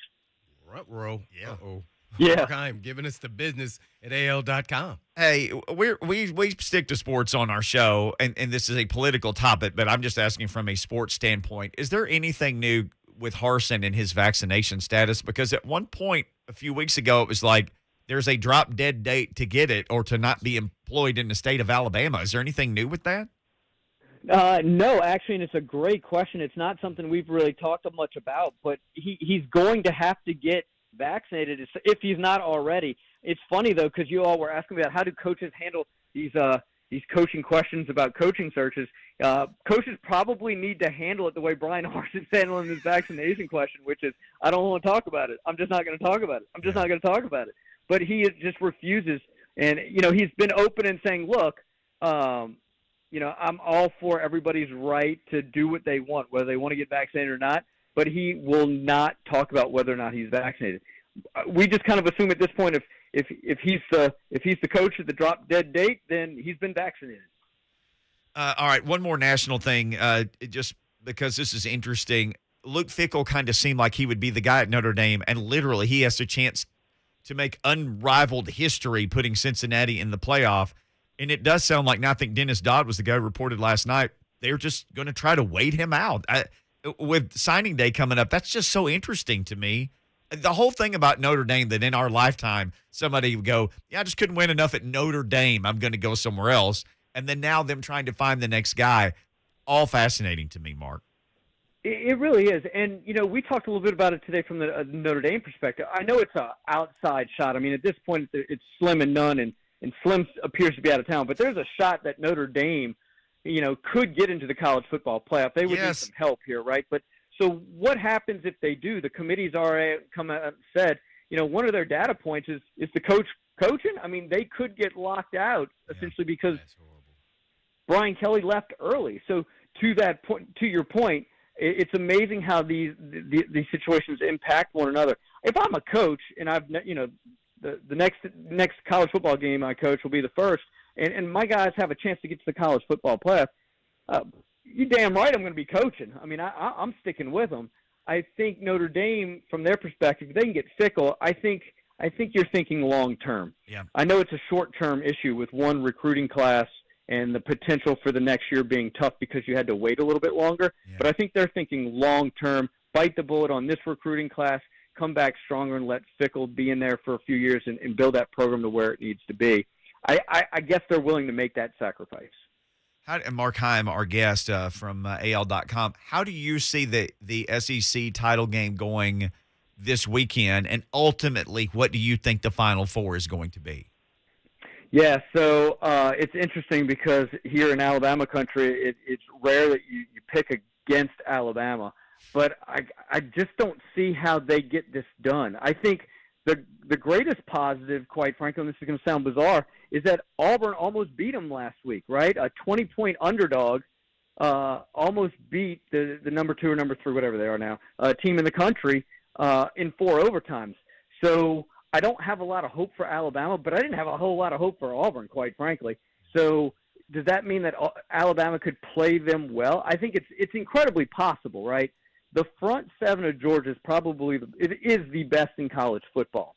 Ruh-roh. Yeah. Uh-oh. Yeah. Mark Heim giving us the business at AL.com. Hey, we stick to sports on our show, and this is a political topic, but I'm just asking from a sports standpoint. Is there anything new with Harsin and his vaccination status? Because at one point a few weeks ago, it was like there's a drop-dead date to get it or to not be employed in the state of Alabama. Is there anything new with that? No, actually, and it's a great question. It's not something we've really talked much about, but he's going to have to get vaccinated if he's not already. It's funny, though, because you all were asking me about how do coaches handle these coaching questions about coaching searches. Coaches probably need to handle it the way Brian Harson's handling his vaccination question, which is, I don't want to talk about it. I'm just not going to talk about it. I'm just not going to talk about it. But he just refuses. And, he's been open and saying, look, I'm all for everybody's right to do what they want, whether they want to get vaccinated or not. But he will not talk about whether or not he's vaccinated. We just kind of assume at this point if he's the coach at the drop dead date, then he's been vaccinated. All right, one more national thing, just because this is interesting. Luke Fickell kind of seemed like he would be the guy at Notre Dame, and literally he has a chance to make unrivaled history putting Cincinnati in the playoff. And it does sound like, now I think Dennis Dodd was the guy who reported last night, they're just going to try to wait him out. With signing day coming up, that's just so interesting to me. The whole thing about Notre Dame, that in our lifetime, somebody would go, I just couldn't win enough at Notre Dame, I'm going to go somewhere else. And then now them trying to find the next guy, all fascinating to me, Mark. It really is. And, we talked a little bit about it today from the Notre Dame perspective. I know it's an outside shot. I mean, at this point, it's slim and none, and Slim appears to be out of town. But there's a shot that Notre Dame could get into the college football playoff. They would need some help here, right? But so what happens if they do? The committee's already come out and said, one of their data points is the coach coaching. I mean, they could get locked out essentially because Brian Kelly left early. So to that point, to your point, it's amazing how these situations impact one another. If I'm a coach and the next college football game I coach will be the first, and my guys have a chance to get to the college football playoff, you're damn right I'm going to be coaching. I mean, I'm sticking with them. I think Notre Dame, from their perspective, if they can get Fickell, I think you're thinking long term. Yeah. I know it's a short term issue with one recruiting class and the potential for the next year being tough because you had to wait a little bit longer. Yeah. But I think they're thinking long term, bite the bullet on this recruiting class, come back stronger, and let Fickell be in there for a few years and build that program to where it needs to be. I guess they're willing to make that sacrifice. And Mark Heim, our guest from AL.com, how do you see the SEC title game going this weekend? And ultimately, what do you think the Final Four is going to be? Yeah, so it's interesting because here in Alabama country, it's rare that you pick against Alabama. But I just don't see how they get this done. I think the greatest positive, quite frankly, and this is going to sound bizarre, is that Auburn almost beat them last week, right? A 20-point underdog almost beat the number 2 or number 3, whatever they are now, team in the country in 4 overtimes. So I don't have a lot of hope for Alabama, but I didn't have a whole lot of hope for Auburn, quite frankly. So does that mean that Alabama could play them well? I think it's incredibly possible, right? The front 7 of Georgia is probably the best in college football.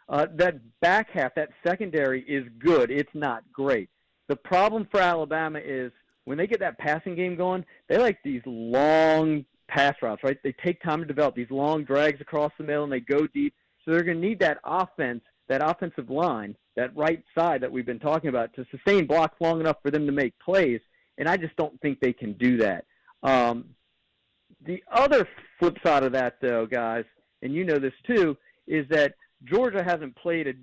That back half, that secondary is good. It's not great. The problem for Alabama is when they get that passing game going, they like these long pass routes, right? They take time to develop these long drags across the middle, and they go deep. So they're going to need that offense, that offensive line, that right side that we've been talking about to sustain blocks long enough for them to make plays, and I just don't think they can do that. The other flip side of that, though, guys, and you know this too, is that Georgia hasn't played a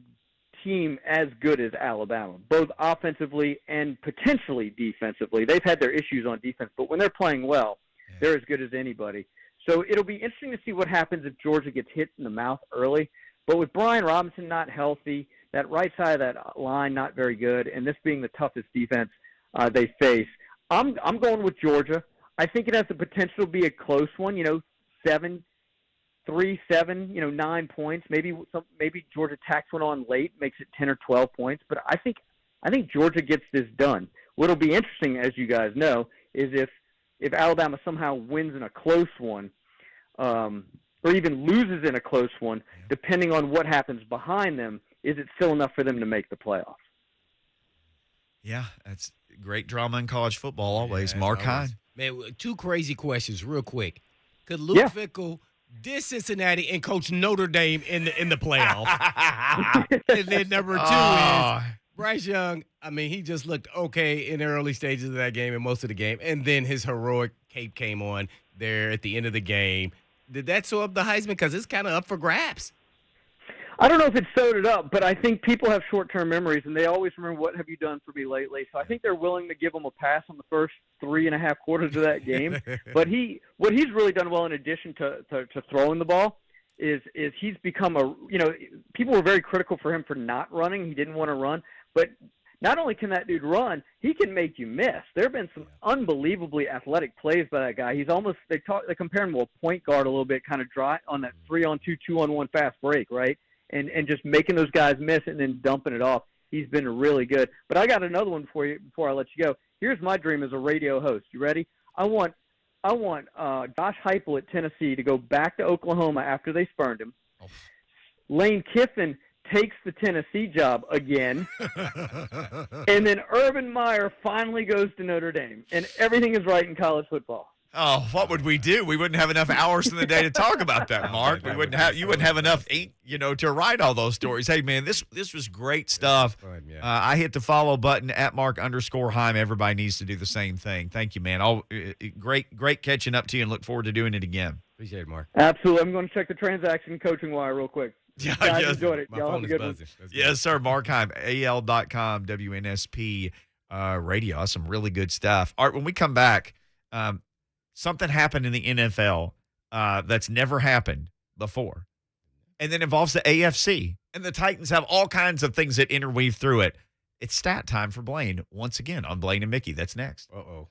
team as good as Alabama, both offensively and potentially defensively. They've had their issues on defense, but when they're playing well, they're as good as anybody. So it'll be interesting to see what happens if Georgia gets hit in the mouth early. But with Brian Robinson not healthy, that right side of that line not very good, and this being the toughest defense they face, I'm going with Georgia. I think it has the potential to be a close one, 7-3, 7, 9 points. Maybe Georgia tacks one on late, makes it 10 or 12 points. But I think Georgia gets this done. What'll be interesting, as you guys know, is if Alabama somehow wins in a close one, or even loses in a close one, depending on what happens behind them, is it still enough for them to make the playoffs? Yeah, that's great drama in college football always. Yeah, Mark Heim. Man, 2 crazy questions real quick. Could Luke Fickell diss Cincinnati and coach Notre Dame in the playoff? And then number 2 is Bryce Young. I mean, he just looked okay in the early stages of that game and most of the game. And then his heroic cape came on there at the end of the game. Did that sew up the Heisman? Because it's kind of up for grabs. I don't know if it sewed it up, but I think people have short-term memories, and they always remember, what have you done for me lately? So I think they're willing to give him a pass on the first 3.5 quarters of that game. But what he's really done well, in addition to throwing the ball, is he's become people were very critical for him for not running. He didn't want to run. But not only can that dude run, he can make you miss. There have been some unbelievably athletic plays by that guy. He's almost, they compare him to a point guard a little bit, kind of dry on that 3-on-2, 2-on-1 fast break, right? And just making those guys miss and then dumping it off. He's been really good. But I got another one for you before I let you go. Here's my dream as a radio host. You ready? I want Josh Heupel at Tennessee to go back to Oklahoma after they spurned him. Lane Kiffin takes the Tennessee job again. And then Urban Meyer finally goes to Notre Dame. And everything is right in college football. Oh, what would we do? We wouldn't have enough hours in the day to talk about that, Mark. You wouldn't have enough ink, to write all those stories. Hey, man, this was great stuff. Fun, yeah. I hit the follow button at Mark_Heim. Everybody needs to do the same thing. Thank you, man. Great catching up to you, and look forward to doing it again. Appreciate it, Mark. Absolutely. I'm going to check the transaction coaching wire real quick. Yeah, Guys, yes. enjoyed it. My Y'all phone have a is good one. buzzing. That's Yes, good. sir. Mark Heim, AL.com, WNSP radio. That's some really good stuff. All right, when we come back, something happened in the NFL that's never happened before, and then involves the AFC. And the Titans have all kinds of things that interweave through it. It's stat time for Blaine once again on Blaine and Mickey. That's next. Uh-oh.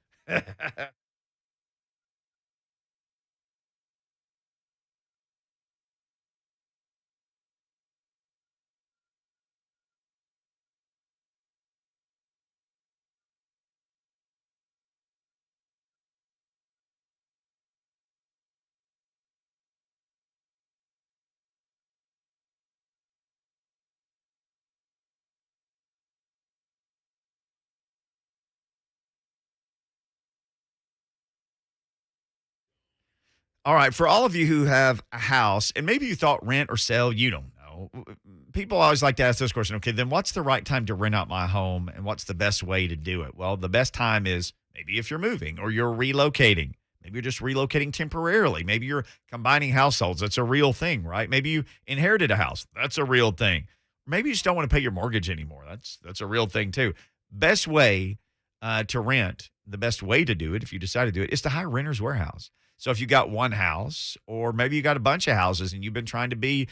All right, for all of you who have a house, and maybe you thought rent or sell, you don't know. People always like to ask this question, okay, then what's the right time to rent out my home, and what's the best way to do it? Well, the best time is maybe if you're moving or you're relocating. Maybe you're just relocating temporarily. Maybe you're combining households. That's a real thing, right? Maybe you inherited a house. That's a real thing. Maybe you just don't want to pay your mortgage anymore. That's a real thing too. Best way to rent, the best way to do it, if you decide to do it, is to hire Renters Warehouse. So if you got one house, or maybe you got a bunch of houses and you've been trying to be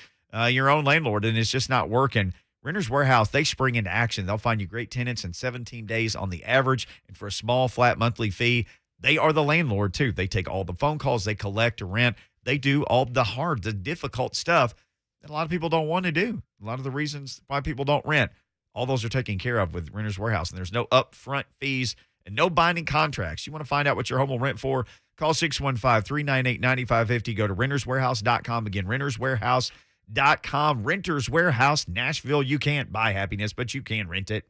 your own landlord and it's just not working, Renters Warehouse, they spring into action. They'll find you great tenants in 17 days on the average, and for a small flat monthly fee. They are the landlord too. They take all the phone calls, they collect to rent. They do all the difficult stuff that a lot of people don't want to do. A lot of the reasons why people don't rent, all those are taken care of with Renters Warehouse, and there's no upfront fees and no binding contracts. You want to find out what your home will rent for? Call 615-398-9550. Go to renterswarehouse.com. Again, renterswarehouse.com. Renters Warehouse, Nashville. You can't buy happiness, but you can rent it.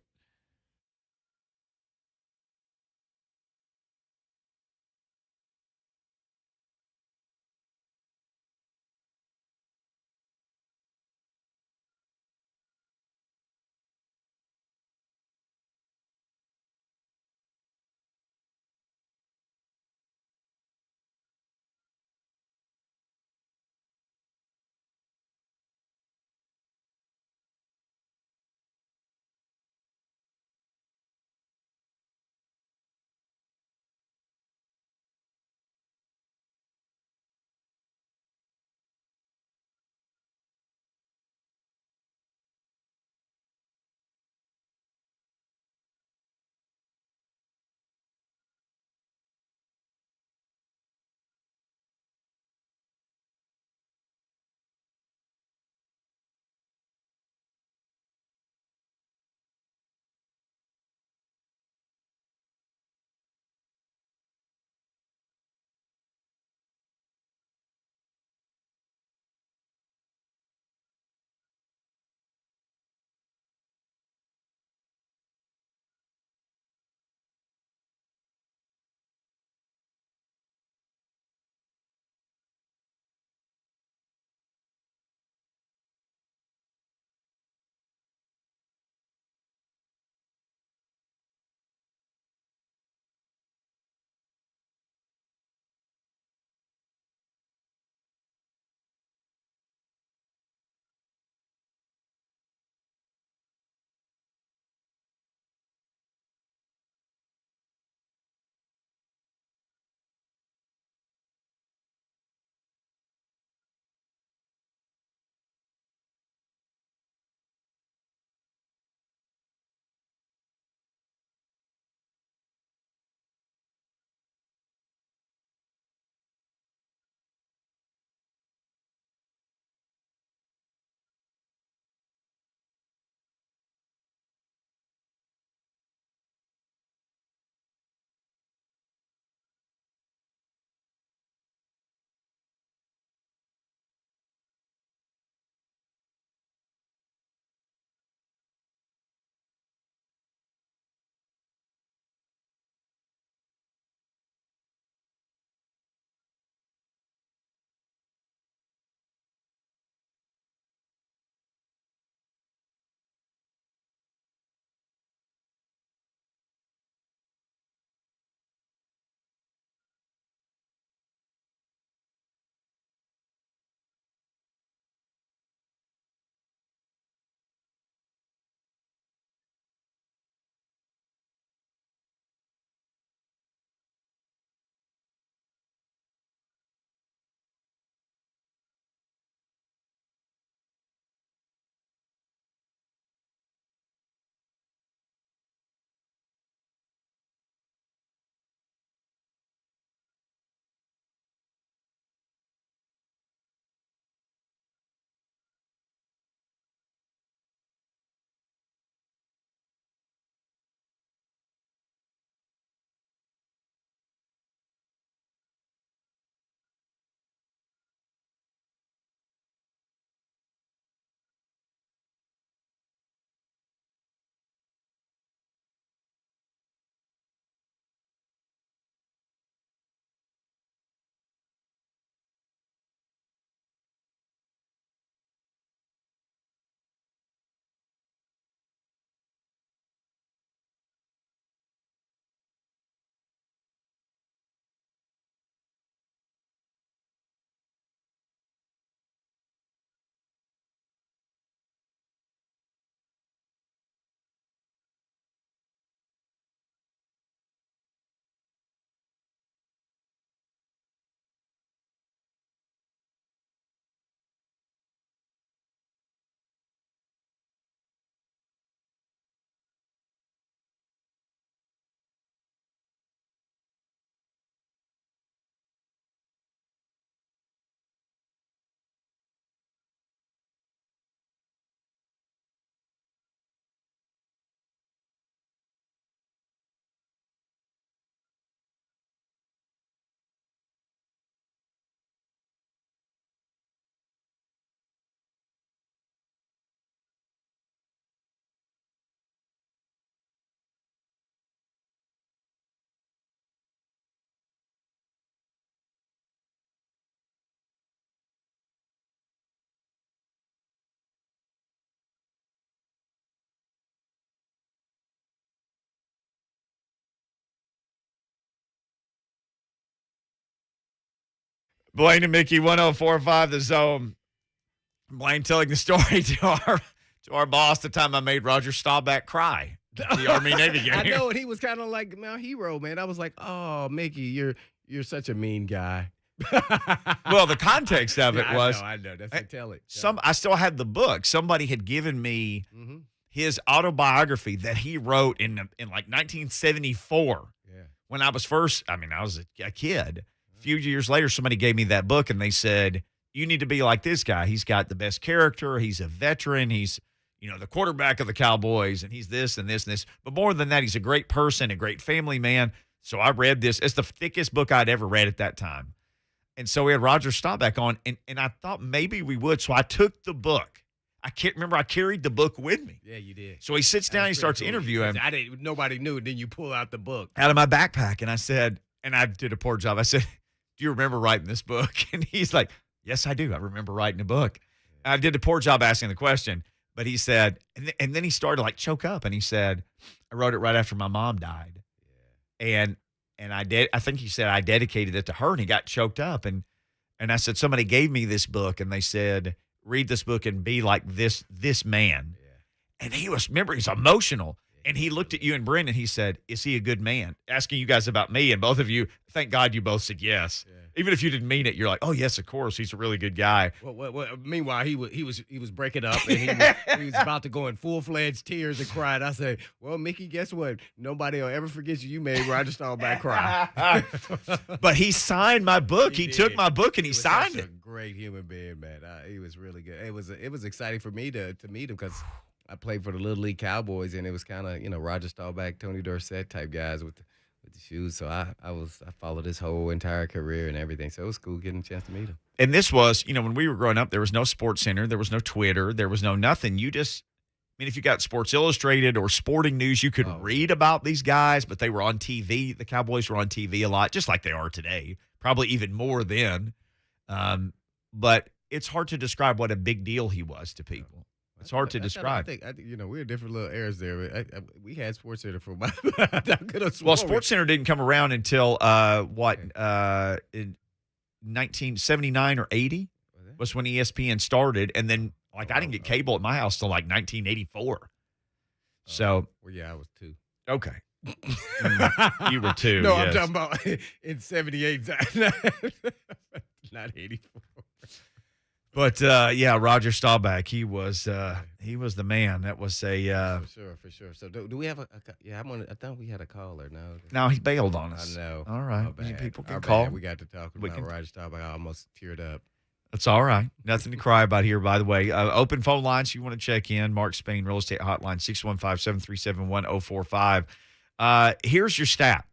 Blaine and Mickey, 104.5 The Zone. Blaine telling the story to our boss the time I made Roger Staubach cry at the Army Navy game. I know, and he was kind of like my hero, man. I was like, oh, Mickey, you're such a mean guy. Well, the context of it was I know. That's what tell it. I still had the book. Somebody had given me Mm-hmm. his autobiography that he wrote in like 1974. Yeah. When I was I was a kid. A few years later, somebody gave me that book and they said, you need to be like this guy. He's got the best character. He's a veteran. He's, the quarterback of the Cowboys, and he's this and this and this. But more than that, he's a great person, a great family man. So I read this. It's the thickest book I'd ever read at that time. And so we had Roger Staubach on, and I thought maybe we would. So I took the book. I can't remember. I carried the book with me. Yeah, you did. So he sits down, he starts interviewing him. Nobody knew. Then you pull out the book out of my backpack, and I said, and I did a poor job. I said, do you remember writing this book? And he's like, yes, I do. I remember writing a book. I did a poor job asking the question, but he said, and then he started to like choke up, and he said, I wrote it right after my mom died. Yeah. And I did. I think he said I dedicated it to her, and he got choked up. And I said, somebody gave me this book, and they said, read this book and be like this man. Yeah. And he's emotional. And he looked at you and Brendan. He said, is he a good man? Asking you guys about me. And both of you, thank God you both said yes. Yeah. Even if you didn't mean it, you're like, oh, yes, of course. He's a really good guy. Well, meanwhile, he was breaking up, and he was about to go in full-fledged tears and cried. I said, well, Mickey, guess what? Nobody will ever forget you. You made Roger Staubach cry. But he signed my book. He took my book and he signed it. A great human being, man. He was really good. It was exciting for me to meet him because I played for the Little League Cowboys, and it was kind of, Roger Staubach, Tony Dorsett type guys with the shoes. So I followed his whole entire career and everything. So it was cool getting a chance to meet him. And this was, when we were growing up, there was no Sports Center, there was no Twitter, there was no nothing. If you got Sports Illustrated or Sporting News, you could read about these guys, but they were on TV. The Cowboys were on TV a lot, just like they are today, probably even more then. But it's hard to describe what a big deal he was to people. It's hard to describe. I think we're different little eras there. We had Sports Center for a while. Well, Sports Center didn't come around until in 1979 or 80 was when ESPN started, and then I didn't get cable at my house till 1984. So, I was 2. Okay, you were 2. No, yes. I'm talking about in 78, not 84. But Roger Staubach, he was the man. That was a for sure. So do we have I thought we had a caller. No, he bailed on us. I know. All right, people can call. We got to talk about Roger Staubach. I almost teared up. That's all right. Nothing to cry about here, by the way. Open phone lines, you want to check in. Mark Spain, Real Estate Hotline, 615-737-1045. Here's your stat.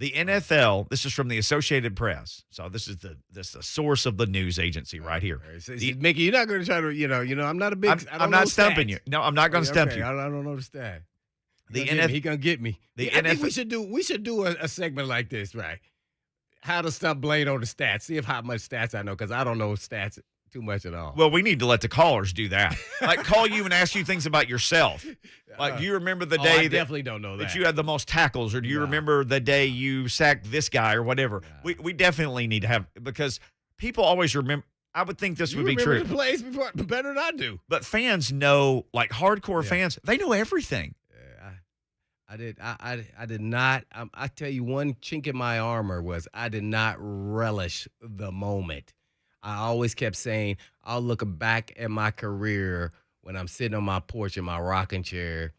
The NFL, this is from the Associated Press. So this is the source of the news agency right here. Mickey, you're not going to try to, I'm not a big I'm not stumping you. No, I'm not going to stump you. I don't know the stat. He going to get me. I think we should do a segment like this, right? How to stump Blaine on the stats. See how much stats I know, because I don't know stats too much at all. Well, we need to let the callers do that. Call you and ask you things about yourself. Do you remember the day I definitely don't know that you had the most tackles, or do you remember the day you sacked this guy or whatever? No. We definitely need to have, because people always remember. I would think this would be true. The plays before, better than I do. But fans know, hardcore fans, they know everything. Yeah, I did not. I tell you, one chink in my armor was I did not relish the moment. I always kept saying, I'll look back at my career when I'm sitting on my porch in my rocking chair,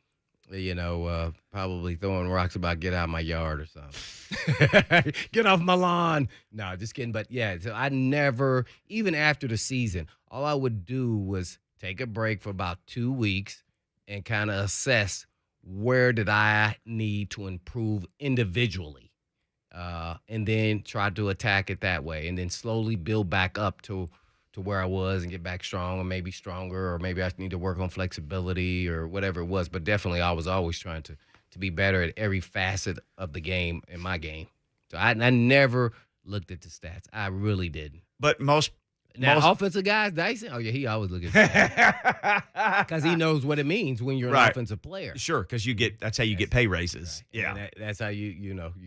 probably throwing rocks about get out of my yard or something. Get off my lawn. No, just kidding. But, so I never, even after the season, all I would do was take a break for about 2 weeks and kind of assess where did I need to improve individually. And then try to attack it that way, and then slowly build back up to where I was and get back strong, or maybe stronger, or maybe I need to work on flexibility or whatever it was. But definitely I was always trying to be better at every facet of the game in my game. So I never looked at the stats. I really didn't. But most offensive guys, dicey. Oh yeah, he always look at stats because he knows what it means when you're an offensive player. Sure, because that's how you get pay raises. Right. Yeah, that's how you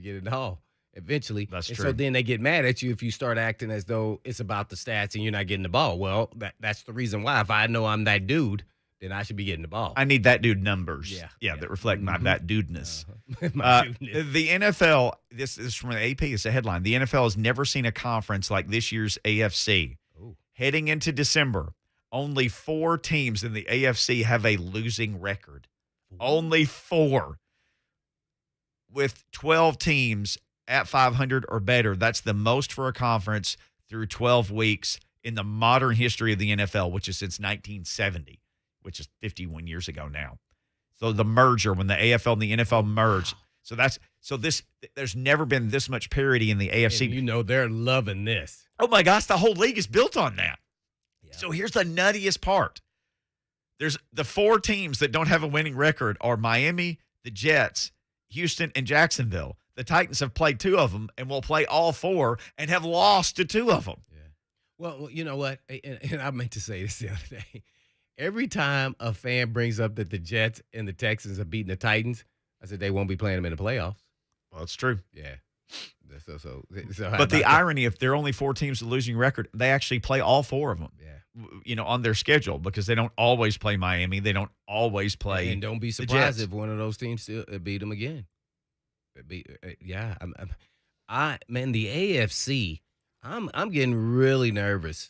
get it all. eventually. That's and true. So then they get mad at you if you start acting as though it's about the stats and you're not getting the ball. Well, that's the reason why. If I know I'm that dude, then I should be getting the ball. I need that dude numbers. Yeah. That reflect my that dudeness. My dudeness. The NFL, this is from the AP, it's a headline. The NFL has never seen a conference like this year's AFC. Ooh. Heading into December, only 4 teams in the AFC have a losing record. Only 4. With 12 teams at 500 or better, that's the most for a conference through 12 weeks in the modern history of the NFL, which is since 1970, which is 51 years ago now. So the merger, when the AFL and the NFL merged, there's never been this much parity in the AFC. And you know they're loving this. Oh my gosh, the whole league is built on that. Yeah. So here's the nuttiest part. There's the 4 teams that don't have a winning record are Miami, the Jets, Houston, and Jacksonville. The Titans have played 2 of them and will play all 4 and have lost to 2 of them. Yeah. Well, you know what? And I meant to say this the other day. Every time a fan brings up that the Jets and the Texans are beating the Titans, I said they won't be playing them in the playoffs. Well, it's true. Yeah. So But the irony, if there are only 4 teams with a losing record, they actually play all 4 of them. Yeah. On their schedule because they don't always play Miami. They don't always play. And don't be the surprised Jets. if one of those teams still beat them again. Yeah. Man, the AFC. I'm getting really nervous.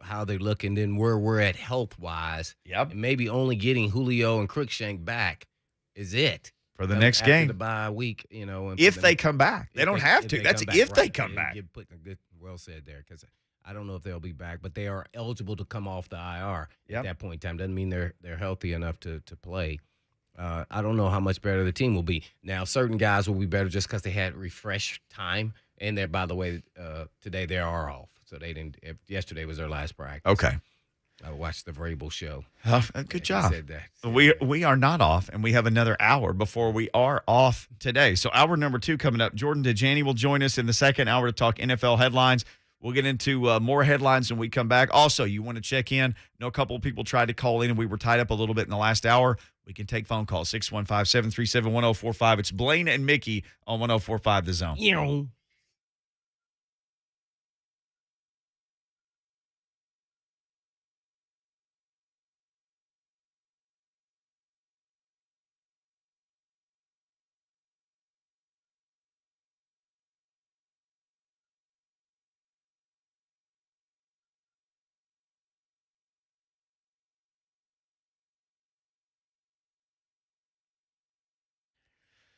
How they look, and then where we're at health wise. Yep. And maybe only getting Julio and Crookshank back is it For the next after game. the bye week. And If they come back. They don't have to. That's if they come back. You're putting a good, well said there, because I don't know if they'll be back, but they are eligible to come off the IR at that point in time. Doesn't mean they're healthy enough to play. I don't know how much better the team will be. Now, certain guys will be better just because they had refresh time. And they're, by the way, today they are off. So they didn't. Yesterday was their last practice. Okay. I watched the Vrabel show. Good job. He said that. We are not off, and we have another hour before we are off today. So hour number 2 coming up. Jordan Dajani will join us in the second hour to talk NFL headlines. We'll get into more headlines when we come back. Also, you want to check in. I know a couple of people tried to call in, and we were tied up a little bit in the last hour. We can take phone calls, 615-737-1045. It's Blaine and Mickey on 1045 The Zone.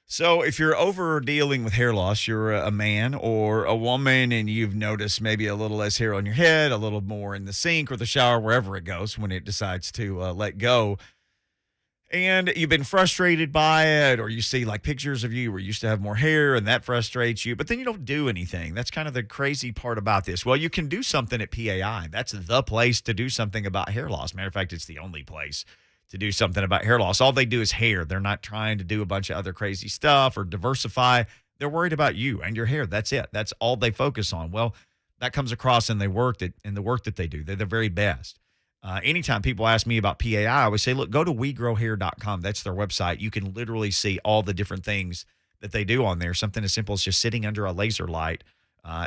So if you're over dealing with hair loss, you're a man or a woman, and you've noticed maybe a little less hair on your head, a little more in the sink or the shower, wherever it goes when it decides to let go, and you've been frustrated by it, or you see like pictures of you where you used to have more hair and that frustrates you, but then you don't do anything. That's kind of the crazy part about this. Well, you can do something at PAI. That's the place to do something about hair loss. Matter of fact, it's the only place to do something about hair loss. All they do is hair. They're not trying to do a bunch of other crazy stuff or diversify. They're worried about you and your hair. That's it. That's all they focus on. Well, that comes across in the work that they do. They're the very best. Anytime people ask me about PAI, I always say, look, go to wegrowhair.com. That's their website. You can literally see all the different things that they do on there. Something as simple as just sitting under a laser light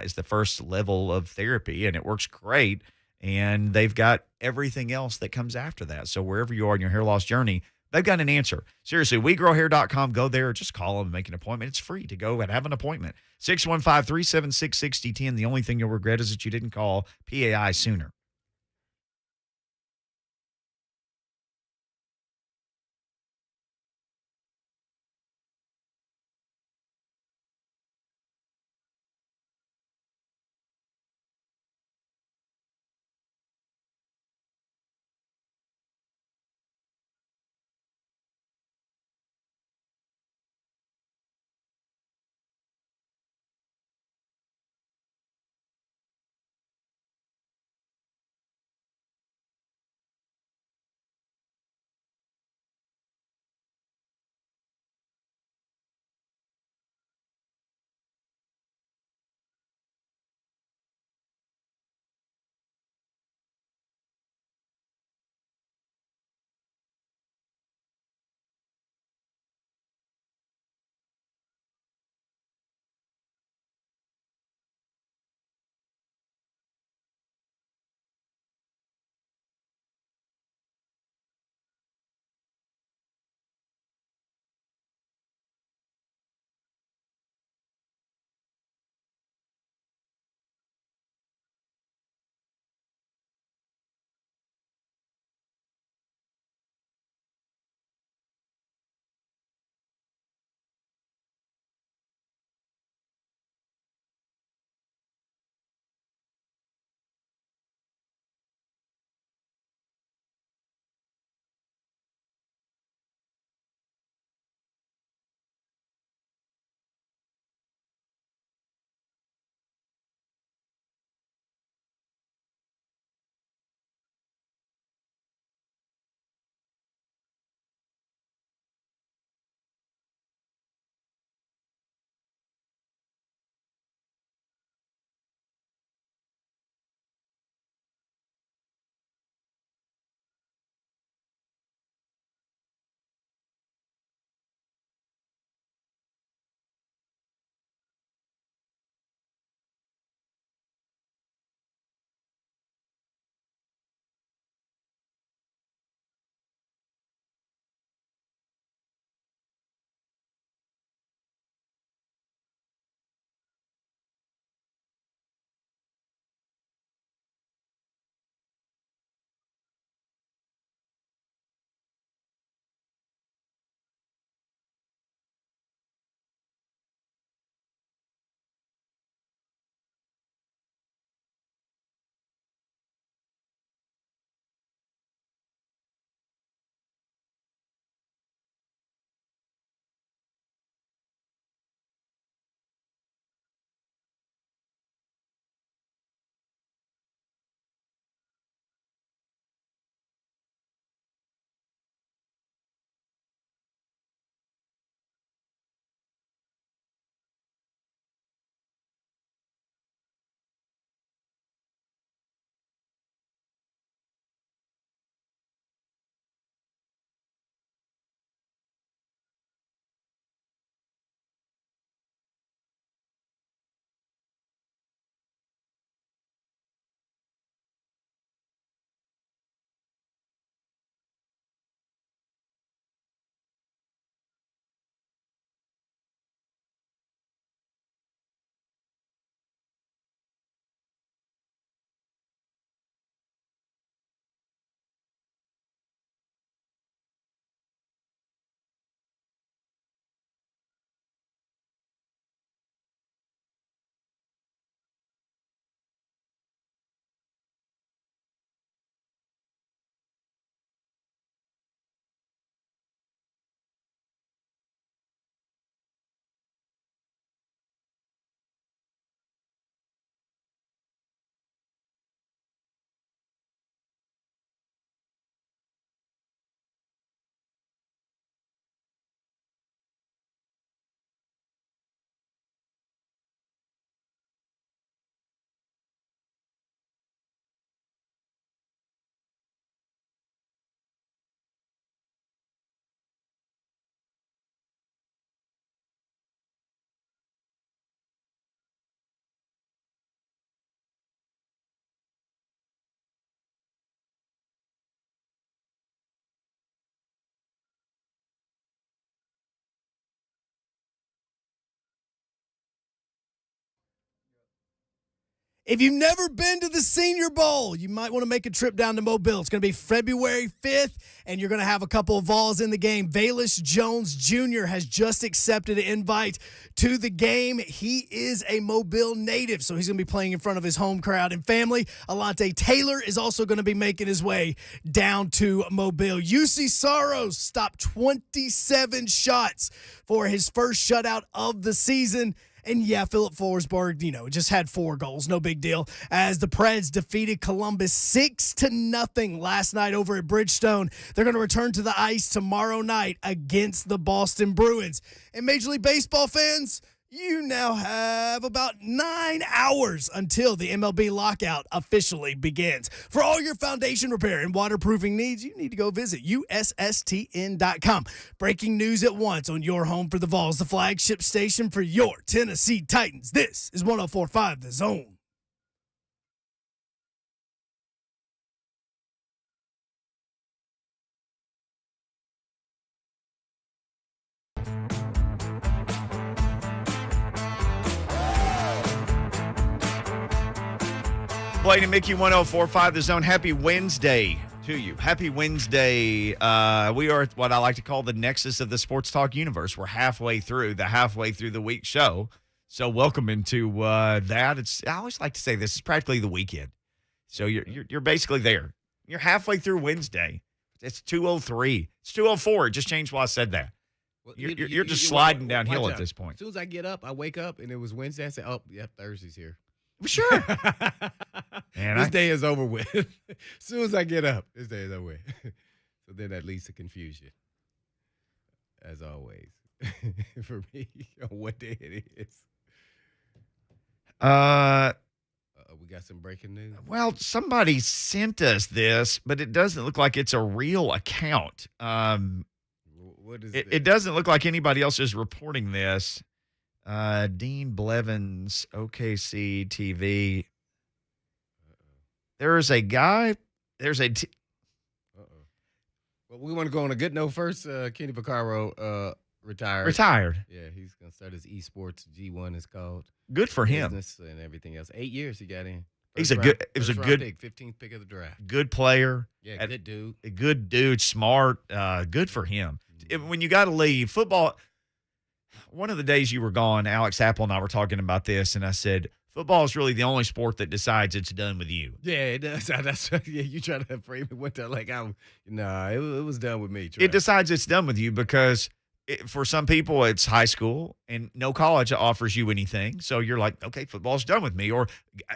is the first level of therapy, and it works great. And they've got everything else that comes after that. So wherever you are in your hair loss journey, they've got an answer. Seriously, wegrowhair.com. Go there or just call them and make an appointment. It's free to go and have an appointment. 615-376-6010. The only thing you'll regret is that you didn't call PAI sooner. If you've never been to the Senior Bowl, you might want to make a trip down to Mobile. It's going to be February 5th, and you're going to have a couple of Vols in the game. Velus Jones Jr. has just accepted an invite to the game. He is a Mobile native, so he's going to be playing in front of his home crowd and family. Alante Taylor is also going to be making his way down to Mobile. UC Soros stopped 27 shots for his first shutout of the season. And yeah, Philip Forsberg, just had 4 goals. No big deal. As the Preds defeated Columbus 6-0 last night over at Bridgestone. They're going to return to the ice tomorrow night against the Boston Bruins. And Major League Baseball fans, you now have about 9 hours until the MLB lockout officially begins. For all your foundation repair and waterproofing needs, you need to go visit USSTN.com. Breaking news at once on your home for the Vols, the flagship station for your Tennessee Titans. This is 104.5 The Zone. Blaine and Mickey, 104.5 The Zone. Happy Wednesday to you. Happy Wednesday. We are at what I like to call the nexus of the sports talk universe. We're halfway through the week show. So welcome into that. I always like to say this is practically the weekend. So you're basically there. You're halfway through Wednesday. It's 2:03. It's 2:04. It just changed while I said that. Well, You're just sliding downhill watch at out. this point. As soon as I get up, I wake up, and it was Wednesday. I say, oh, yeah, Thursday's here. Sure. Man, This day is over with. As soon as I get up, this day is over with. So then that leads to confusion, as always, for me, on what day it is. We got some breaking news. Well, somebody sent us this, but it doesn't look like it's a real account. What is it doesn't look like anybody else is reporting this. Dean Blevins, OKC TV. There's a guy. Well, we want to go on a good note first. Kenny Vaccaro retired. Retired. Yeah, he's going to start his esports G1 is called. Good for him. Business and everything else. 8 years he got in. He's a good. It was a good pick, 15th pick of the draft. Good player. Yeah, good dude. A good dude. Smart. Good for him. When you got to leave football. One of the days you were gone, Alex Apple and I were talking about this, and I said, football is really the only sport that decides it's done with you. Yeah, it does. That's yeah. You try to frame it with that like it was done with me. It decides it's done with you because for some people it's high school and no college offers you anything, so you're like, okay, football's done with me. Or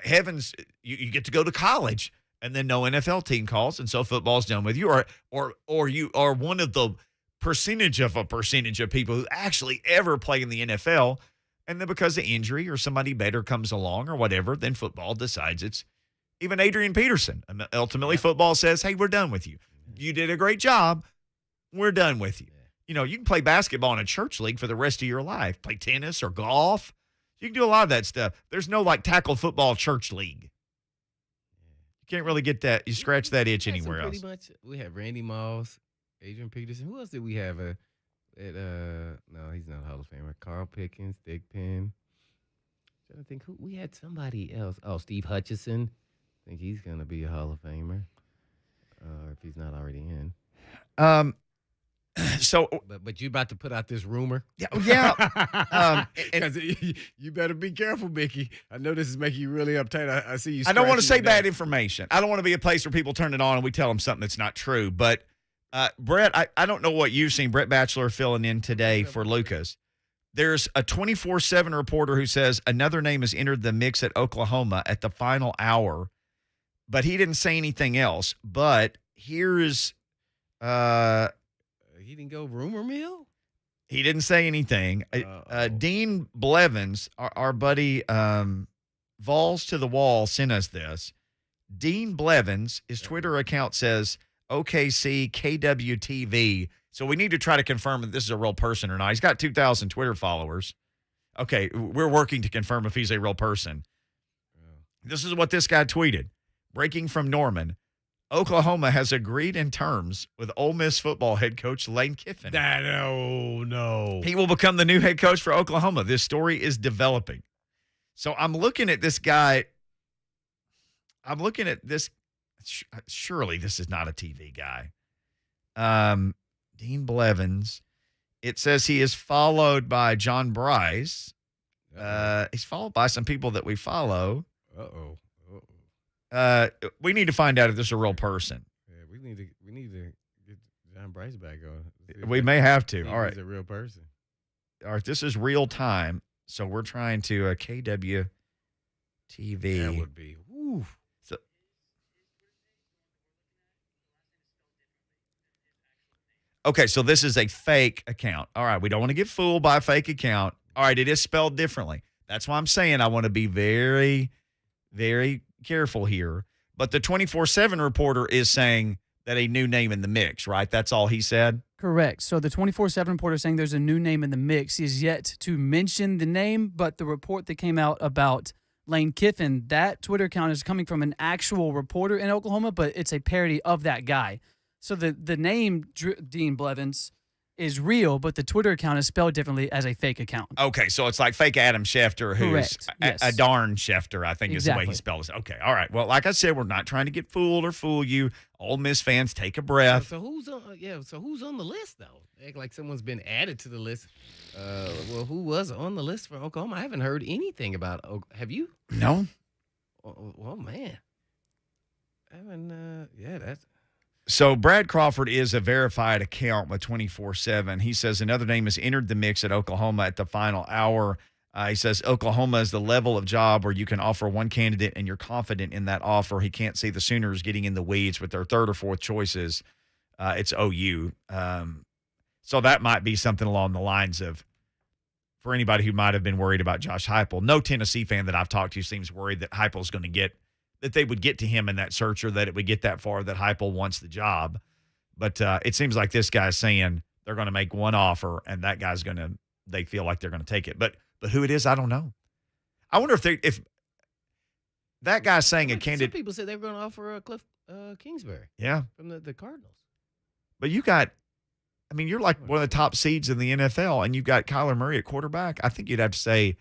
heavens, you get to go to college and then no NFL team calls, and so football's done with you. Or you are one of the percentage of people who actually ever play in the NFL, and then because of injury or somebody better comes along or whatever, then football decides it's even Adrian Peterson. And ultimately, football says, hey, we're done with you. You did a great job. We're done with you. You can play basketball in a church league for the rest of your life, play tennis or golf. You can do a lot of that stuff. There's no tackle football church league. You can't really get that. You scratch that itch anywhere else. Pretty much, we have Randy Moss, Adrian Peterson. Who else did we have? No, he's not a Hall of Famer. Carl Pickens, Dick Penn. I'm trying to think who we had. Somebody else. Oh, Steve Hutchison. I think he's gonna be a Hall of Famer, if he's not already in. So, but you about to put out this rumor? Yeah. Because you better be careful, Mickey. I know this is making you really uptight. I see you. I don't want to say bad information. I don't want to be a place where people turn it on and we tell them something that's not true. But Brett, I don't know what you've seen. Brett Batchelor filling in today for Lucas. There's a 24/7 reporter who says another name has entered the mix at Oklahoma at the final hour, but he didn't say anything else. But here's he didn't go rumor mill. He didn't say anything. Dean Blevins, our buddy, Vols to the Wall, sent us this. Dean Blevins, his Twitter account says OKC KWTV. So we need to try to confirm if this is a real person or not. He's got 2,000 Twitter followers. Okay, we're working to confirm if he's a real person. This is what this guy tweeted. Breaking from Norman. Oklahoma has agreed in terms with Ole Miss football head coach Lane Kiffin. No. He will become the new head coach for Oklahoma. This story is developing. So I'm looking at this guy. I'm looking at this. Surely this is not a TV guy. Dean Blevins. It says he is followed by John Bryce. He's followed by some people that we follow. We need to find out if this is a real person. Yeah, we need to get John Bryce back on. We may have to. All right. He's a real person. All right, this is real time. So we're trying to KW TV. That would be. Woo. So, okay, so this is a fake account. All right, we don't want to get fooled by a fake account. All right, it is spelled differently. That's why I'm saying I want to be very, very careful here. But the 24/7 reporter is saying that a new name in the mix, right? That's all he said? Correct. So the 24/7 reporter is saying there's a new name in the mix. He is yet to mention the name, but the report that came out about Lane Kiffin, that Twitter account is coming from an actual reporter in Oklahoma, but it's a parody of that guy. So the name Dean Blevins is real, but the Twitter account is spelled differently as a fake account. Okay, so it's like fake Adam Schefter, who's Correct. Yes. a darn Schefter, I think is the way he Exactly. spelled it. Okay, all right. Well, like I said, we're not trying to get fooled or fool you. Ole Miss fans, take a breath. So who's on? So who's on the list though? Act like someone's been added to the list. Well, who was on the list for Oklahoma? I haven't heard anything about. Have you? No? Oh man, I haven't. Yeah, that's. So Brad Crawford is a verified account with 24/7. He says another name has entered the mix at Oklahoma at the final hour. He says Oklahoma is the level of job where you can offer one candidate and you're confident in that offer. He can't see the Sooners getting in the weeds with their third or fourth choices. It's OU. So that might be something along the lines of, for anybody who might have been worried about Josh Heupel, no Tennessee fan that I've talked to seems worried that Heupel's going to get – that they would get to him in that search or that it would get that far that Heupel wants the job. But it seems like this guy's saying they're going to make one offer and that guy's going to – they feel like they're going to take it. But who it is, I don't know. I wonder if that guy's saying a candidate – Some people said they were going to offer Cliff Kingsbury. Yeah. From the Cardinals. But you got – I mean, you're like one of the top seeds in the NFL and you've got Kyler Murray at quarterback. I think you'd have to say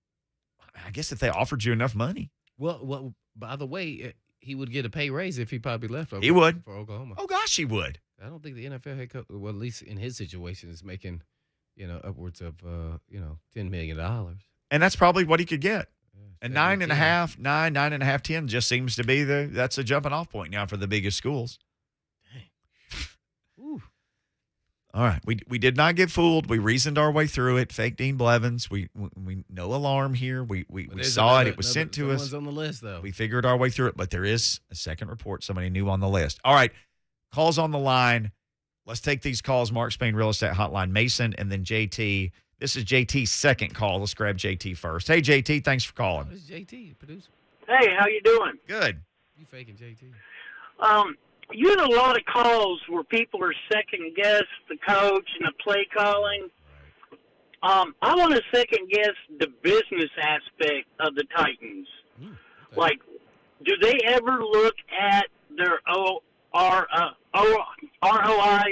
– I guess if they offered you enough money. Well, by the way, he would get a pay raise if he probably left. He would. For Oklahoma. Oh, gosh, he would. I don't think the NFL head coach, well, at least in his situation, is making, upwards of, $10 million. And that's probably what he could get. And 17. 9.5, 10 just seems to be that's a jumping off point now for the biggest schools. Ooh. All right. We did not get fooled. We reasoned our way through it. Fake Dean Blevins. We no alarm here. We saw it. It was sent to us. Someone's on the list, though. We figured our way through it, but there is a second report. Somebody new on the list. All right. Calls on the line. Let's take these calls. Mark Spain Real Estate Hotline, Mason, and then JT. This is JT's second call. Let's grab JT first. Hey, JT, thanks for calling. This is JT, producer. Hey, how you doing? Good. You faking JT. You had a lot of calls where people are second guess the coach and the play calling. I want to second guess the business aspect of the Titans. Okay. Like, do they ever look at their ROI,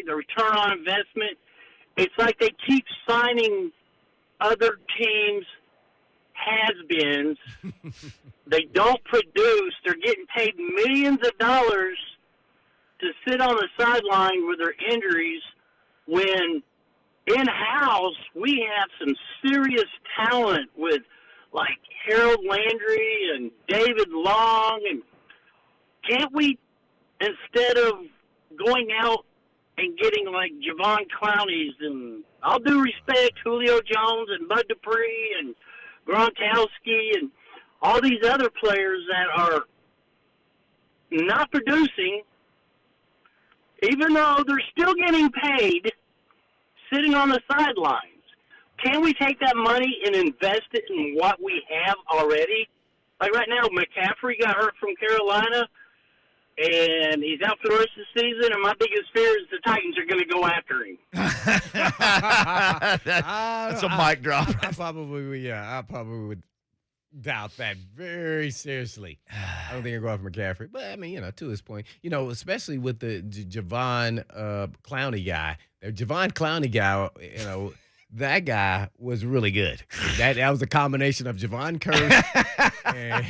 the return on investment? It's like they keep signing other teams' has-beens. They don't produce. They're getting paid millions of dollars to sit on the sideline with their injuries when in-house we have some serious talent with like Harold Landry and David Long. And can't we, instead of going out and getting like Javon Clowney's and all due respect, Julio Jones and Bud Dupree and Gronkowski and all these other players that are not producing, even though they're still getting paid, sitting on the sidelines. Can we take that money and invest it in what we have already? Like right now, McCaffrey got hurt from Carolina, and he's out for the rest of the season, and my biggest fear is the Titans are going to go after him. That's a mic drop. I probably would doubt that very seriously. I don't think he'll go off McCaffrey. But, I mean, to his point, especially with the Javon Clowney guy. The Javon Clowney guy, that guy was really good. That was a combination of Javon Curse and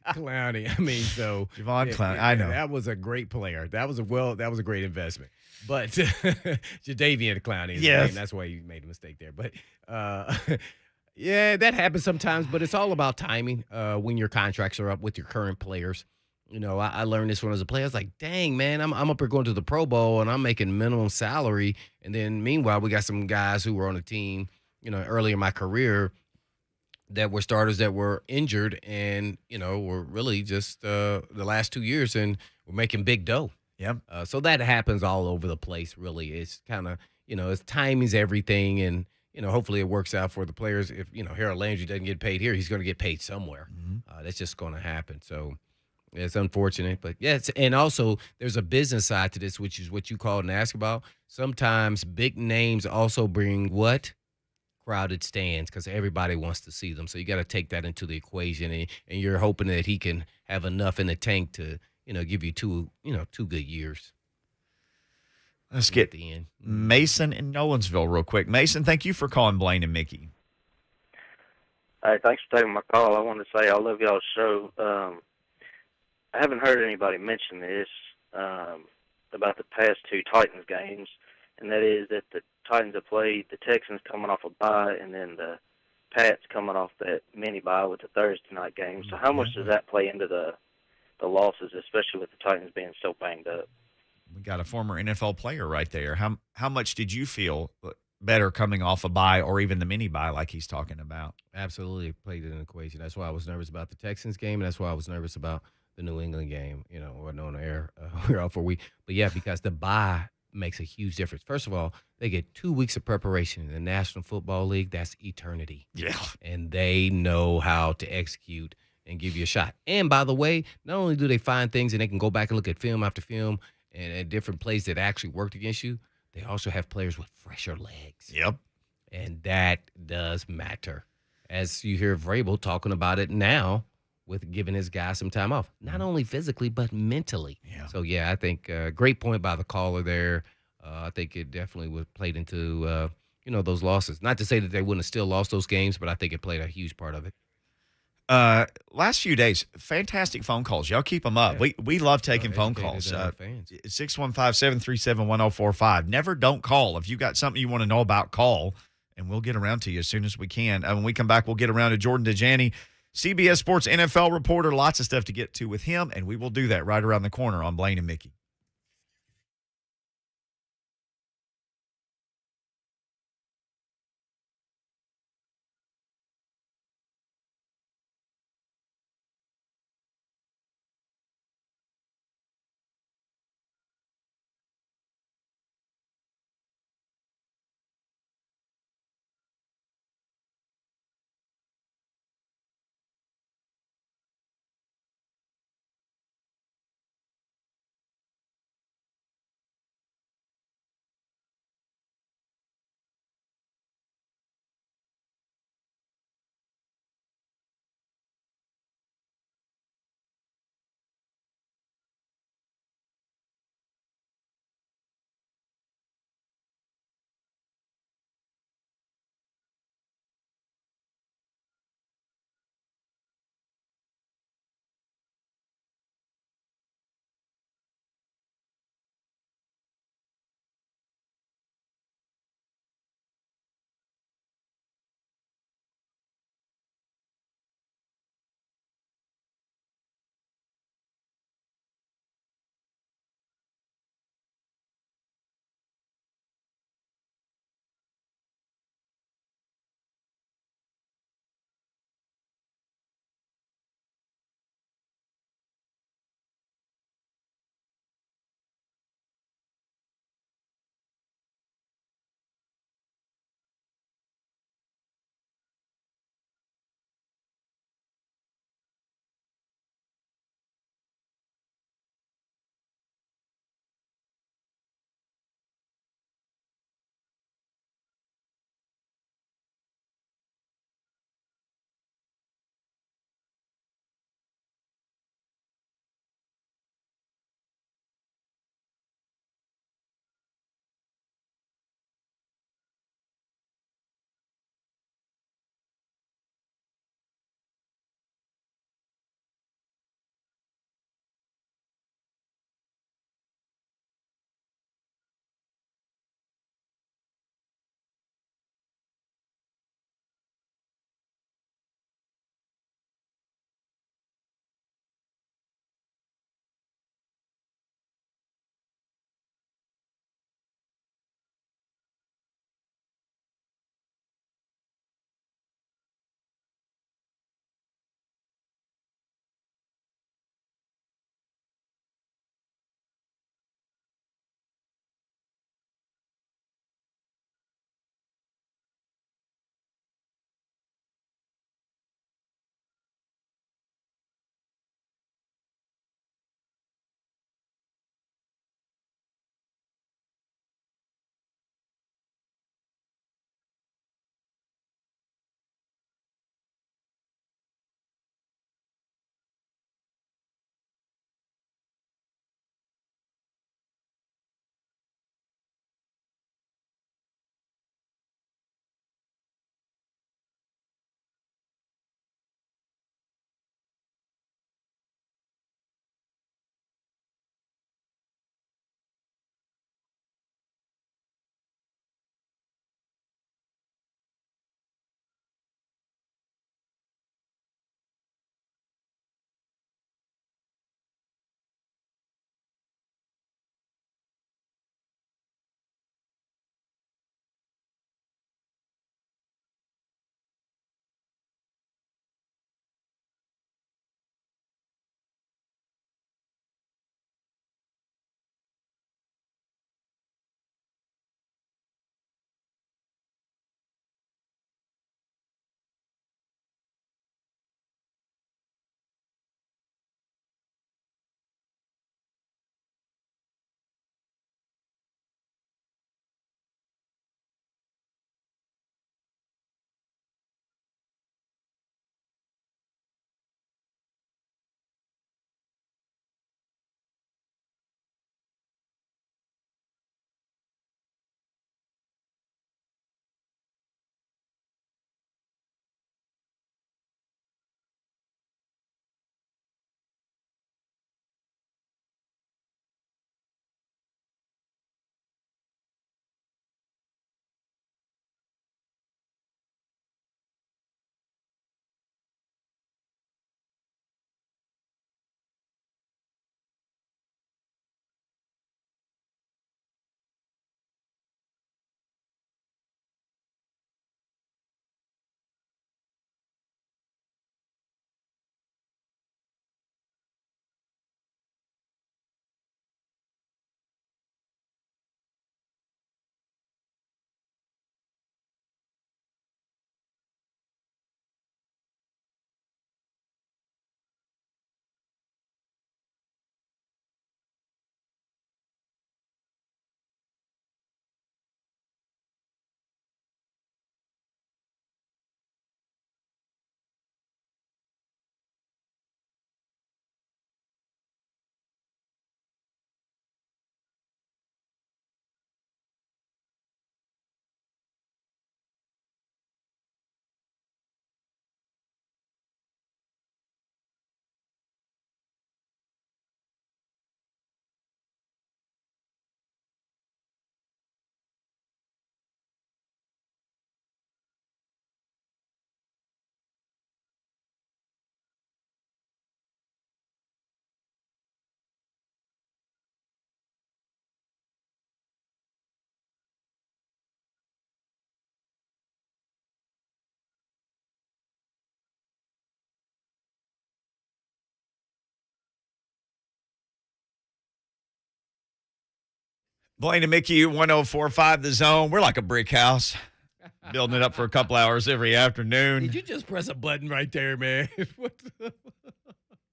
Clowney. I mean, so Javon Clowney, I know. that was a great player. That was a great investment. But Jadeveon Clowney, is his Yes. name. That's why you made a mistake there. But yeah, that happens sometimes. But it's all about timing when your contracts are up with your current players. You know, I learned this when I was a player. I was like, dang, man, I'm up here going to the Pro Bowl and I'm making minimum salary. And then meanwhile, we got some guys who were on the team, you know, early in my career that were starters that were injured and, you know, were really just the last 2 years and were making big dough. Yep. So that happens all over the place, really. It's kind of, you know, it's timing's everything. And, you know, hopefully it works out for the players. If, you know, Harold Landry doesn't get paid here, he's going to get paid somewhere. That's just going to happen. So, it's unfortunate, but yes, and also there's a business side to this, which is what you called and asked about. Sometimes big names also bring what? Crowded stands because everybody wants to see them. So you got to take that into the equation, and you're hoping that he can have enough in the tank to, you know, give you two good years. Let's at get the end. Mason in Nolensville real quick. Mason, thank you for calling Blaine and Mickey. Hey, thanks for taking my call. I wanted to say I love y'all's show. I haven't heard anybody mention this about the past two Titans games, and that is that the Titans have played the Texans coming off a bye and then the Pats coming off that mini bye with the Thursday night game. So how much does that play into the losses, especially with the Titans being so banged up? We got a former NFL player right there. How much did you feel better coming off a bye or even the mini bye like he's talking about? Absolutely played in an equation. That's why I was nervous about the Texans game, and that's why I was nervous about the New England game. You know, we're on the air. We're out for a week. But, yeah, because the bye makes a huge difference. First of all, they get 2 weeks of preparation in the National Football League. That's eternity. Yeah. And they know how to execute and give you a shot. And, by the way, not only do they find things and they can go back and look at film after film and different plays that actually worked against you, they also have players with fresher legs. Yep. And that does matter. As you hear Vrabel talking about it now with giving his guy some time off, not only physically, but mentally. Yeah. So, yeah, I think great point by the caller there. I think it definitely was played into, those losses. Not to say that they wouldn't have still lost those games, but I think it played a huge part of it. Last few days, fantastic phone calls. Y'all keep them up. Yeah. We love taking phone Educated, calls. fans. 615-737-1045. Never don't call. If you got something you want to know about, call, and we'll get around to you as soon as we can. When we come back, we'll get around to Jordan Dajani, CBS Sports NFL reporter. Lots of stuff to get to with him, and we will do that right around the corner on Blaine and Mickey. Blaine and Mickey, 1045 The Zone. We're like a brick house, building it up for a couple hours every afternoon. Did you just press a button right there, man?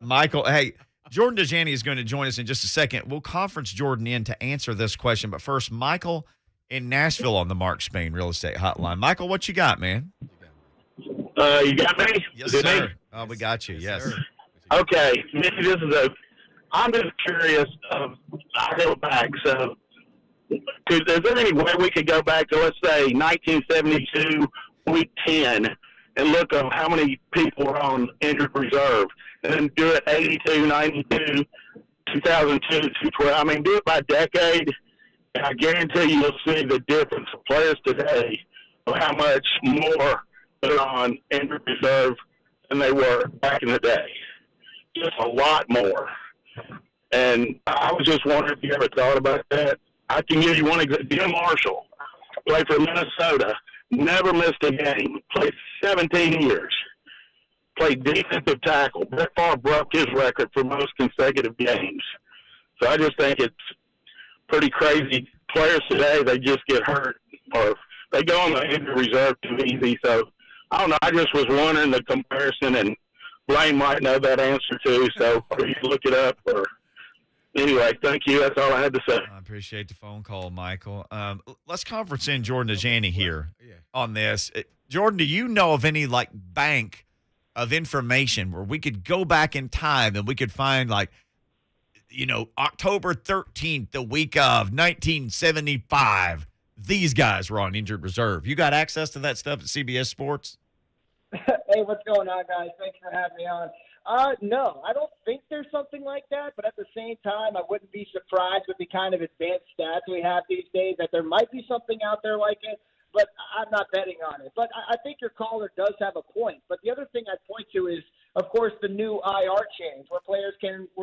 Michael, hey, Jordan Dajani is going to join us in just a second. We'll conference Jordan in to answer this question. But first, Michael in Nashville on the Mark Spain Real Estate Hotline. Michael, what you got, man? You got me? Yes, Is it sir. me? Oh, we got you. Yes. sir. Okay, Mickey, I'm just curious. I go back. So, is there any way we could go back to, let's say, 1972, week 10, and look up how many people were on injured reserve, and then do it 82, 92, 2002, 2012? I mean, do it by decade, and I guarantee you'll see the difference of players today of how much more they're on injured reserve than they were back in the day. Just a lot more. And I was just wondering if you ever thought about that. I can give you one example. Jim Marshall played for Minnesota, never missed a game, played 17 years, played defensive tackle. Brett Favre broke his record for most consecutive games. So I just think it's pretty crazy. Players today, they just get hurt or they go on the injury reserve too easy. So I don't know. I just was wondering the comparison, and Blaine might know that answer too. So or you can look it up. Or anyway, thank you. That's all I had to say. I appreciate the phone call, Michael. Let's conference in Jordan Dajani here on this. Jordan, do you know of any like bank of information where we could go back in time and we could find like, you know, October 13th, the week of 1975, these guys were on injured reserve? You got access to that stuff at CBS Sports? Hey, what's going on, guys? Thanks for having me on. No, I don't think there's something like that, but at the same time, I wouldn't be surprised with the kind of advanced stats we have these days that there might be something out there like it, but I'm not betting on it. But I think your caller does have a point. But the other thing I'd point to is, of course, the new IR change where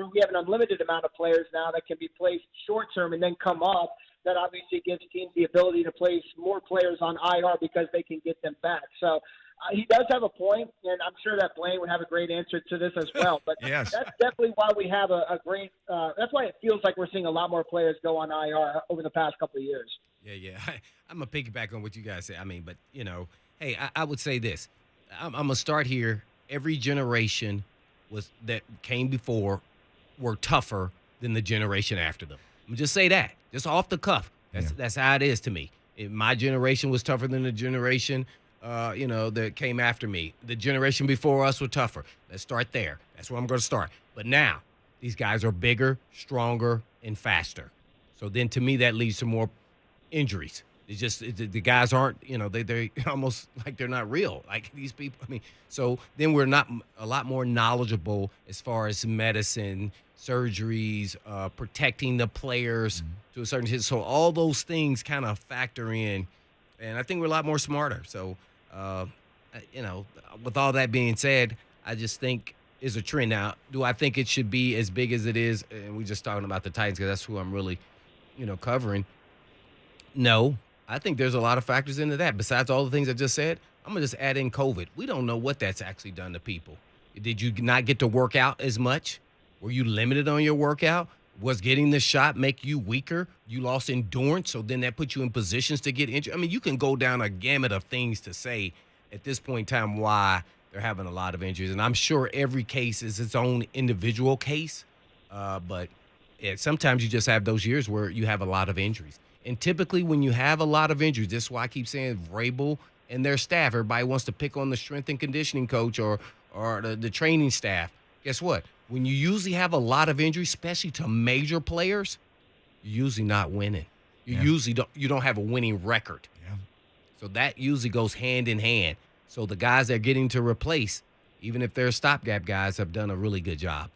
we have an unlimited amount of players now that can be placed short term and then come off. That obviously gives teams the ability to place more players on IR because they can get them back. So he does have a point, and I'm sure that Blaine would have a great answer to this as well. But Yes. That's definitely why we have a great that's why it feels like we're seeing a lot more players go on IR over the past couple of years. Yeah. I'm going to piggyback on what you guys say. I mean, but, you know, hey, I would say this. I'm going to start here. Every generation that came before were tougher than the generation after them. I'm going to just say that, just off the cuff. That's how it is to me. My generation was tougher than the generation that came after me. The generation before us were tougher. Let's start there. That's where I'm going to start. But now, these guys are bigger, stronger, and faster. So then to me, that leads to more injuries. It's just the guys aren't, they almost like they're not real. Like these people, I mean, so then we're not a lot more knowledgeable as far as medicine, surgeries, protecting the players to a certain extent. So all those things kind of factor in. And I think we're a lot more smarter. So, with all that being said, I just think is a trend. Now, do I think it should be as big as it is? And we're just talking about the Titans because that's who I'm really, covering. No, I think there's a lot of factors into that. Besides all the things I just said, I'm going to just add in COVID. We don't know what that's actually done to people. Did you not get to work out as much? Were you limited on your workout? Was getting the shot make you weaker? You lost endurance, so then that put you in positions to get injured. I mean, you can go down a gamut of things to say at this point in time why they're having a lot of injuries. And I'm sure every case is its own individual case. But sometimes you just have those years where you have a lot of injuries. And typically when you have a lot of injuries, this is why I keep saying Vrabel and their staff, everybody wants to pick on the strength and conditioning coach or the training staff. Guess what? When you usually have a lot of injuries, especially to major players, you're usually not winning. You don't have a winning record. Yeah. So that usually goes hand in hand. So the guys they're getting to replace, even if they're stopgap guys, have done a really good job.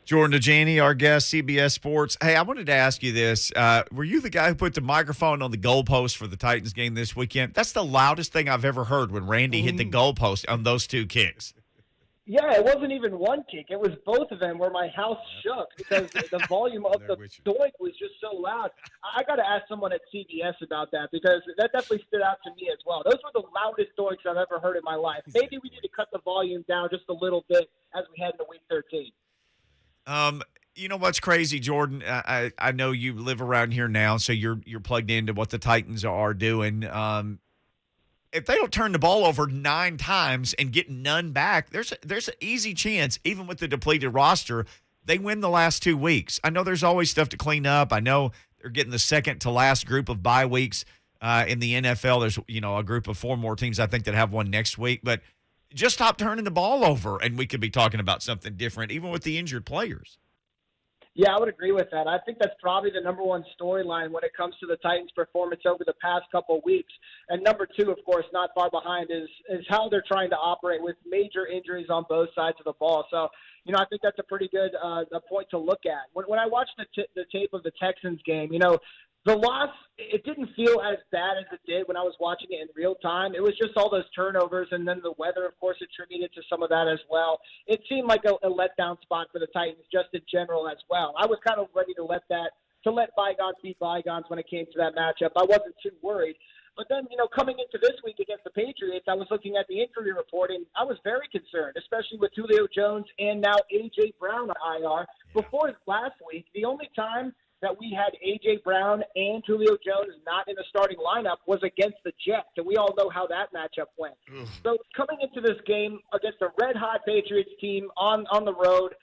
Jordan Dajani, our guest, CBS Sports. Hey, I wanted to ask you this. Were you the guy who put the microphone on the goalpost for the Titans game this weekend? That's the loudest thing I've ever heard when Randy hit the goalpost on those two kicks. Yeah, it wasn't even one kick. It was both of them where my house shook because the volume of the doink was just so loud. I got to ask someone at CBS about that because that definitely stood out to me as well. Those were the loudest doinks I've ever heard in my life. Maybe we need to cut the volume down just a little bit as we head into Week 13. You know what's crazy, Jordan? I know you live around here now, so you're plugged into what the Titans are doing. If they don't turn the ball over 9 times and get none back, there's an easy chance, even with the depleted roster, they win the last 2 weeks. I know there's always stuff to clean up. I know they're getting the second to last group of bye weeks in the NFL. There's a group of 4 more teams I think that have one next week, but just stop turning the ball over, and we could be talking about something different, even with the injured players. Yeah, I would agree with that. I think that's probably the number one storyline when it comes to the Titans' performance over the past couple of weeks. And number 2, of course, not far behind, is how they're trying to operate with major injuries on both sides of the ball. So, I think that's a pretty good a point to look at. When I watched the tape of the Texans game, the loss, it didn't feel as bad as it did when I was watching it in real time. It was just all those turnovers, and then the weather, of course, attributed to some of that as well. It seemed like a letdown spot for the Titans just in general as well. I was kind of ready to let bygones be bygones when it came to that matchup. I wasn't too worried. But then, coming into this week against the Patriots, I was looking at the injury report, and I was very concerned, especially with Julio Jones and now A.J. Brown on IR. Before last week, the only time that we had A.J. Brown and Julio Jones not in the starting lineup was against the Jets, and we all know how that matchup went. So coming into this game against a red-hot Patriots team on the road,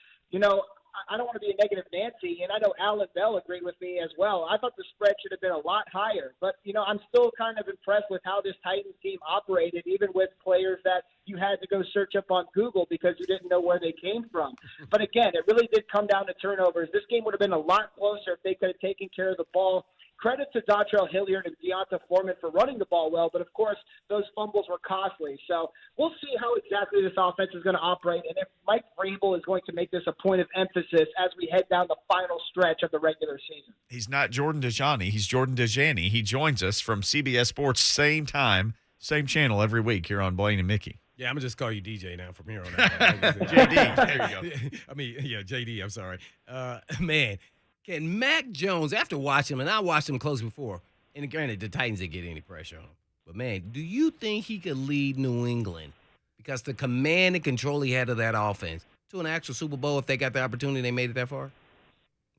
I don't want to be a negative Nancy, and I know Alan Bell agreed with me as well. I thought the spread should have been a lot higher, but, I'm still kind of impressed with how this Titans team operated, even with players that you had to go search up on Google because you didn't know where they came from. But again, it really did come down to turnovers. This game would have been a lot closer if they could have taken care of the ball. Credit to Dontrell Hilliard and Deonta Foreman for running the ball well, but of course, those fumbles were costly. So we'll see how exactly this offense is going to operate, and if Mike Vrabel is going to make this a point of emphasis as we head down the final stretch of the regular season. He's not Jordan Dajani. He's Jordan Dajani. He joins us from CBS Sports, same time, same channel every week here on Blaine and Mickey. Yeah, I'm going to just call you DJ now from here on out. JD, there you go. I mean, yeah, JD, I'm sorry. Man, can Mac Jones, after watching him, and I watched him close before, and granted, the Titans didn't get any pressure on him, but man, do you think he could lead New England? Because the command and control he had of that offense to an actual Super Bowl, if they got the opportunity, they made it that far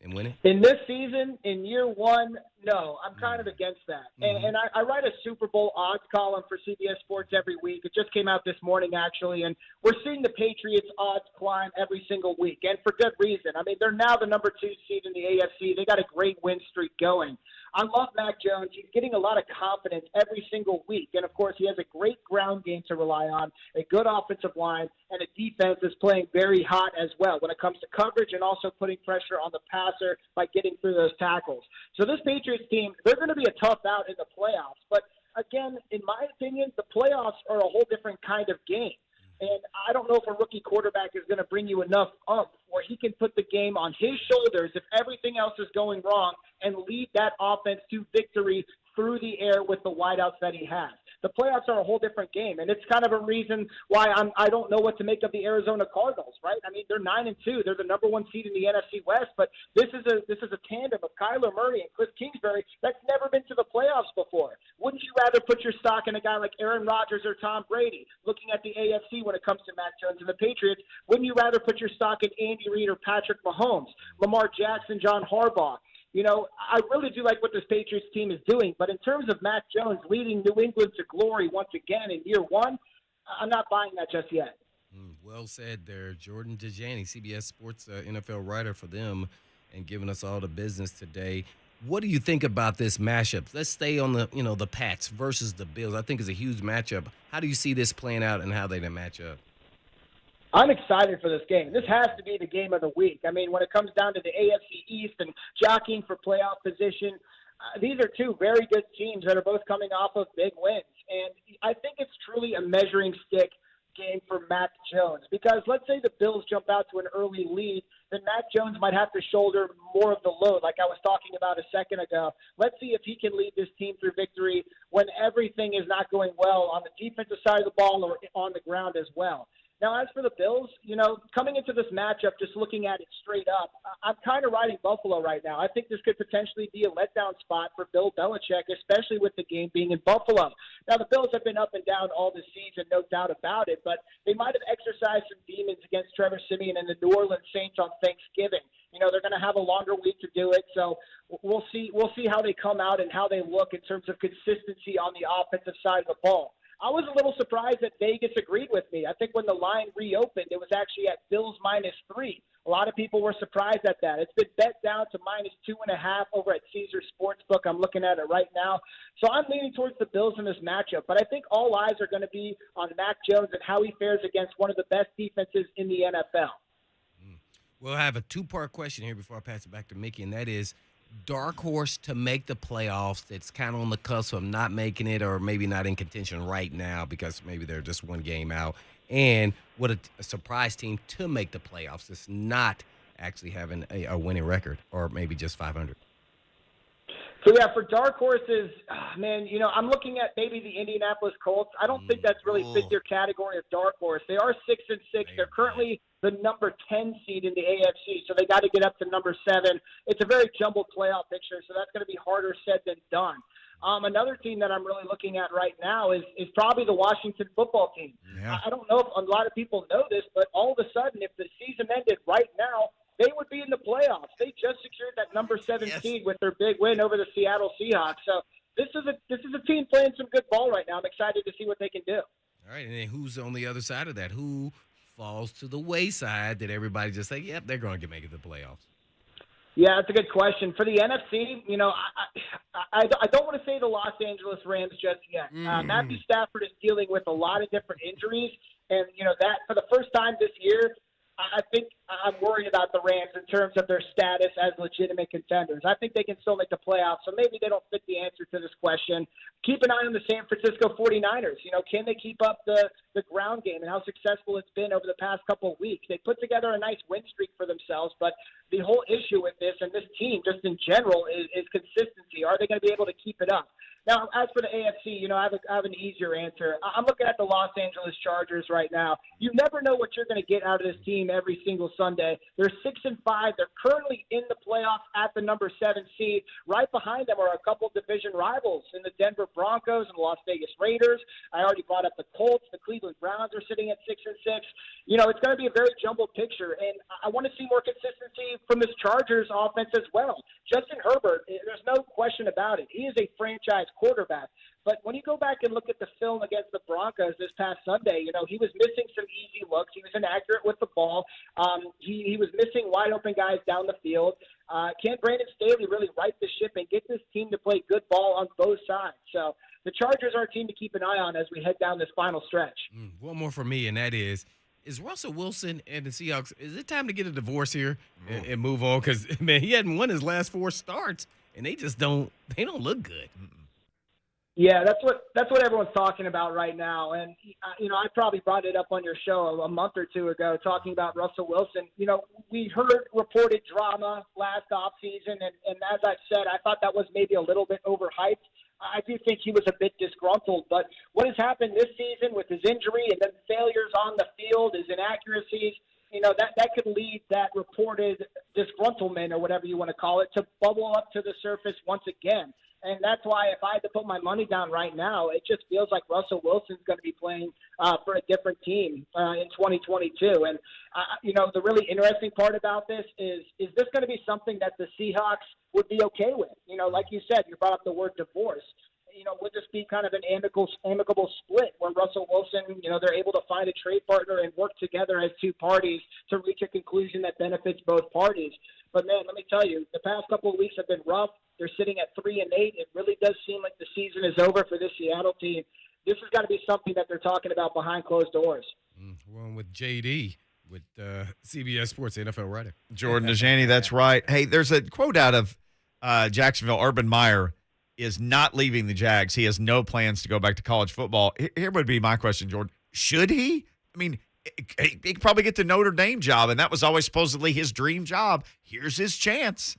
and win it? In this season, in year 1, no, I'm kind of against that. And I write a Super Bowl odds column for CBS Sports every week. It just came out this morning, actually, and we're seeing the Patriots odds climb every single week, and for good reason. I mean, they're now the number 2 seed in the AFC. They got a great win streak going. I love Mac Jones. He's getting a lot of confidence every single week. And, of course, he has a great ground game to rely on, a good offensive line, and a defense that's playing very hot as well when it comes to coverage and also putting pressure on the passer by getting through those tackles. So this Patriots team, they're going to be a tough out in the playoffs. But, again, in my opinion, the playoffs are a whole different kind of game. And I don't know if a rookie quarterback is going to bring you enough umph where he can put the game on his shoulders if everything else is going wrong and lead that offense to victory through the air with the wideouts that he has. The playoffs are a whole different game, and it's kind of a reason why I don't know what to make of the Arizona Cardinals, right? I mean, they're 9-2. They're the number 1 seed in the NFC West, but this is a tandem of Kyler Murray and Cliff Kingsbury that's never been to the playoffs before. Wouldn't you rather put your stock in a guy like Aaron Rodgers or Tom Brady? Looking at the AFC when it comes to Mac Jones and the Patriots, wouldn't you rather put your stock in Andy Reid or Patrick Mahomes, Lamar Jackson, John Harbaugh? I really do like what this Patriots team is doing, but in terms of Mac Jones leading New England to glory once again in year 1, I'm not buying that just yet. Well said there. Jordan Dajani, CBS Sports NFL writer for them, and giving us all the business today. What do you think about this matchup? Let's stay on the Pats versus the Bills. I think it's a huge matchup. How do you see this playing out and how they match up? I'm excited for this game. This has to be the game of the week. I mean, when it comes down to the AFC East and jockeying for playoff position, these are 2 very good teams that are both coming off of big wins. And I think it's truly a measuring stick game for Mac Jones because let's say the Bills jump out to an early lead, then Mac Jones might have to shoulder more of the load like I was talking about a second ago. Let's see if he can lead this team through victory when everything is not going well on the defensive side of the ball or on the ground as well. Now, as for the Bills, coming into this matchup, just looking at it straight up, I'm kind of riding Buffalo right now. I think this could potentially be a letdown spot for Bill Belichick, especially with the game being in Buffalo. Now, the Bills have been up and down all this season, no doubt about it, but they might have exercised some demons against Trevor Siemian and the New Orleans Saints on Thanksgiving. They're going to have a longer week to do it, so we'll see how they come out and how they look in terms of consistency on the offensive side of the ball. I was a little surprised that Vegas agreed with me. I think when the line reopened, it was actually at Bills -3. A lot of people were surprised at that. It's been bet down to -2.5 over at Caesars Sportsbook. I'm looking at it right now. So I'm leaning towards the Bills in this matchup. But I think all eyes are going to be on Mac Jones and how he fares against one of the best defenses in the NFL. We'll have a two-part question here before I pass it back to Mickey, and that is dark horse to make the playoffs that's kind of on the cusp of not making it or maybe not in contention right now because maybe they're just one game out. And what a surprise team to make the playoffs that's not actually having a winning record or maybe just 500. So, yeah, for dark horses, man, I'm looking at maybe the Indianapolis Colts. I don't think that's really fit your category of dark horse. They are 6-6. They're currently the number 10 seed in the AFC, so they got to get up to number 7. It's a very jumbled playoff picture, so that's going to be harder said than done. Another team that I'm really looking at right now is probably the Washington football team. Yeah. I don't know if a lot of people know this, but all of a sudden, if the season ended right now, they would be in the playoffs. They just secured that number 7 seed with their big win over the Seattle Seahawks. So this is a team playing some good ball right now. I'm excited to see what they can do. All right, and then who's on the other side of that? Who falls to the wayside that everybody just say, yep, they're going to make it to the playoffs? Yeah, that's a good question. For the NFC, I don't want to say the Los Angeles Rams just yet. Matthew Stafford is dealing with a lot of different injuries, and that for the first time this year, I think I'm worried about the Rams in terms of their status as legitimate contenders. I think they can still make the playoffs, so maybe they don't fit the answer to this question. Keep an eye on the San Francisco 49ers. Can they keep up the ground game and how successful it's been over the past couple of weeks? They put together a nice win streak for themselves, but the whole issue with this and this team just in general is consistency. Are they going to be able to keep it up? Now, as for the AFC, I have an easier answer. I'm looking at the Los Angeles Chargers right now. You never know what you're going to get out of this team every single Sunday. They're 6-5. They're currently in the playoffs at the number 7 seed. Right behind them are a couple division rivals in the Denver Broncos and the Las Vegas Raiders. I already brought up the Colts. The Cleveland Browns are sitting at 6-6. It's going to be a very jumbled picture, and I want to see more consistency from this Chargers offense as well. Justin Herbert, there's no question about it. He is a franchise quarterback. But when you go back and look at the film against the Broncos this past Sunday, he was missing some easy looks. He was inaccurate with the ball. He was missing wide open guys down the field. Can Brandon Staley really right the ship and get this team to play good ball on both sides? So the Chargers are a team to keep an eye on as we head down this final stretch. One more for me, and that is Russell Wilson and the Seahawks, is it time to get a divorce here and move on? Because, man, he hadn't won his last 4 starts, and they don't look good. Yeah, that's what everyone's talking about right now. And, I probably brought it up on your show a month or two ago talking about Russell Wilson. We heard reported drama last offseason, and as I've said, I thought that was maybe a little bit overhyped. I do think he was a bit disgruntled, but what has happened this season with his injury and then failures on the field, his inaccuracies, that could lead that reported disgruntlement or whatever you want to call it to bubble up to the surface once again. And that's why if I had to put my money down right now, it just feels like Russell Wilson's going to be playing for a different team in 2022. And, the really interesting part about this is this going to be something that the Seahawks would be okay with? Like you said, you brought up the word divorce. Would this be kind of an amicable split where Russell Wilson, they're able to find a trade partner and work together as two parties to reach a conclusion that benefits both parties? But, man, let me tell you, the past couple of weeks have been rough. They're sitting at 3-8. It really does seem like the season is over for this Seattle team. This has got to be something that they're talking about behind closed doors. One with JD with CBS Sports NFL writer. Jordan Dajani, that's right. Hey, there's a quote out of Jacksonville. Urban Meyer is not leaving the Jags. He has no plans to go back to college football. Here would be my question, Jordan. Should he? I mean, he could probably get the Notre Dame job, and that was always supposedly his dream job. Here's his chance.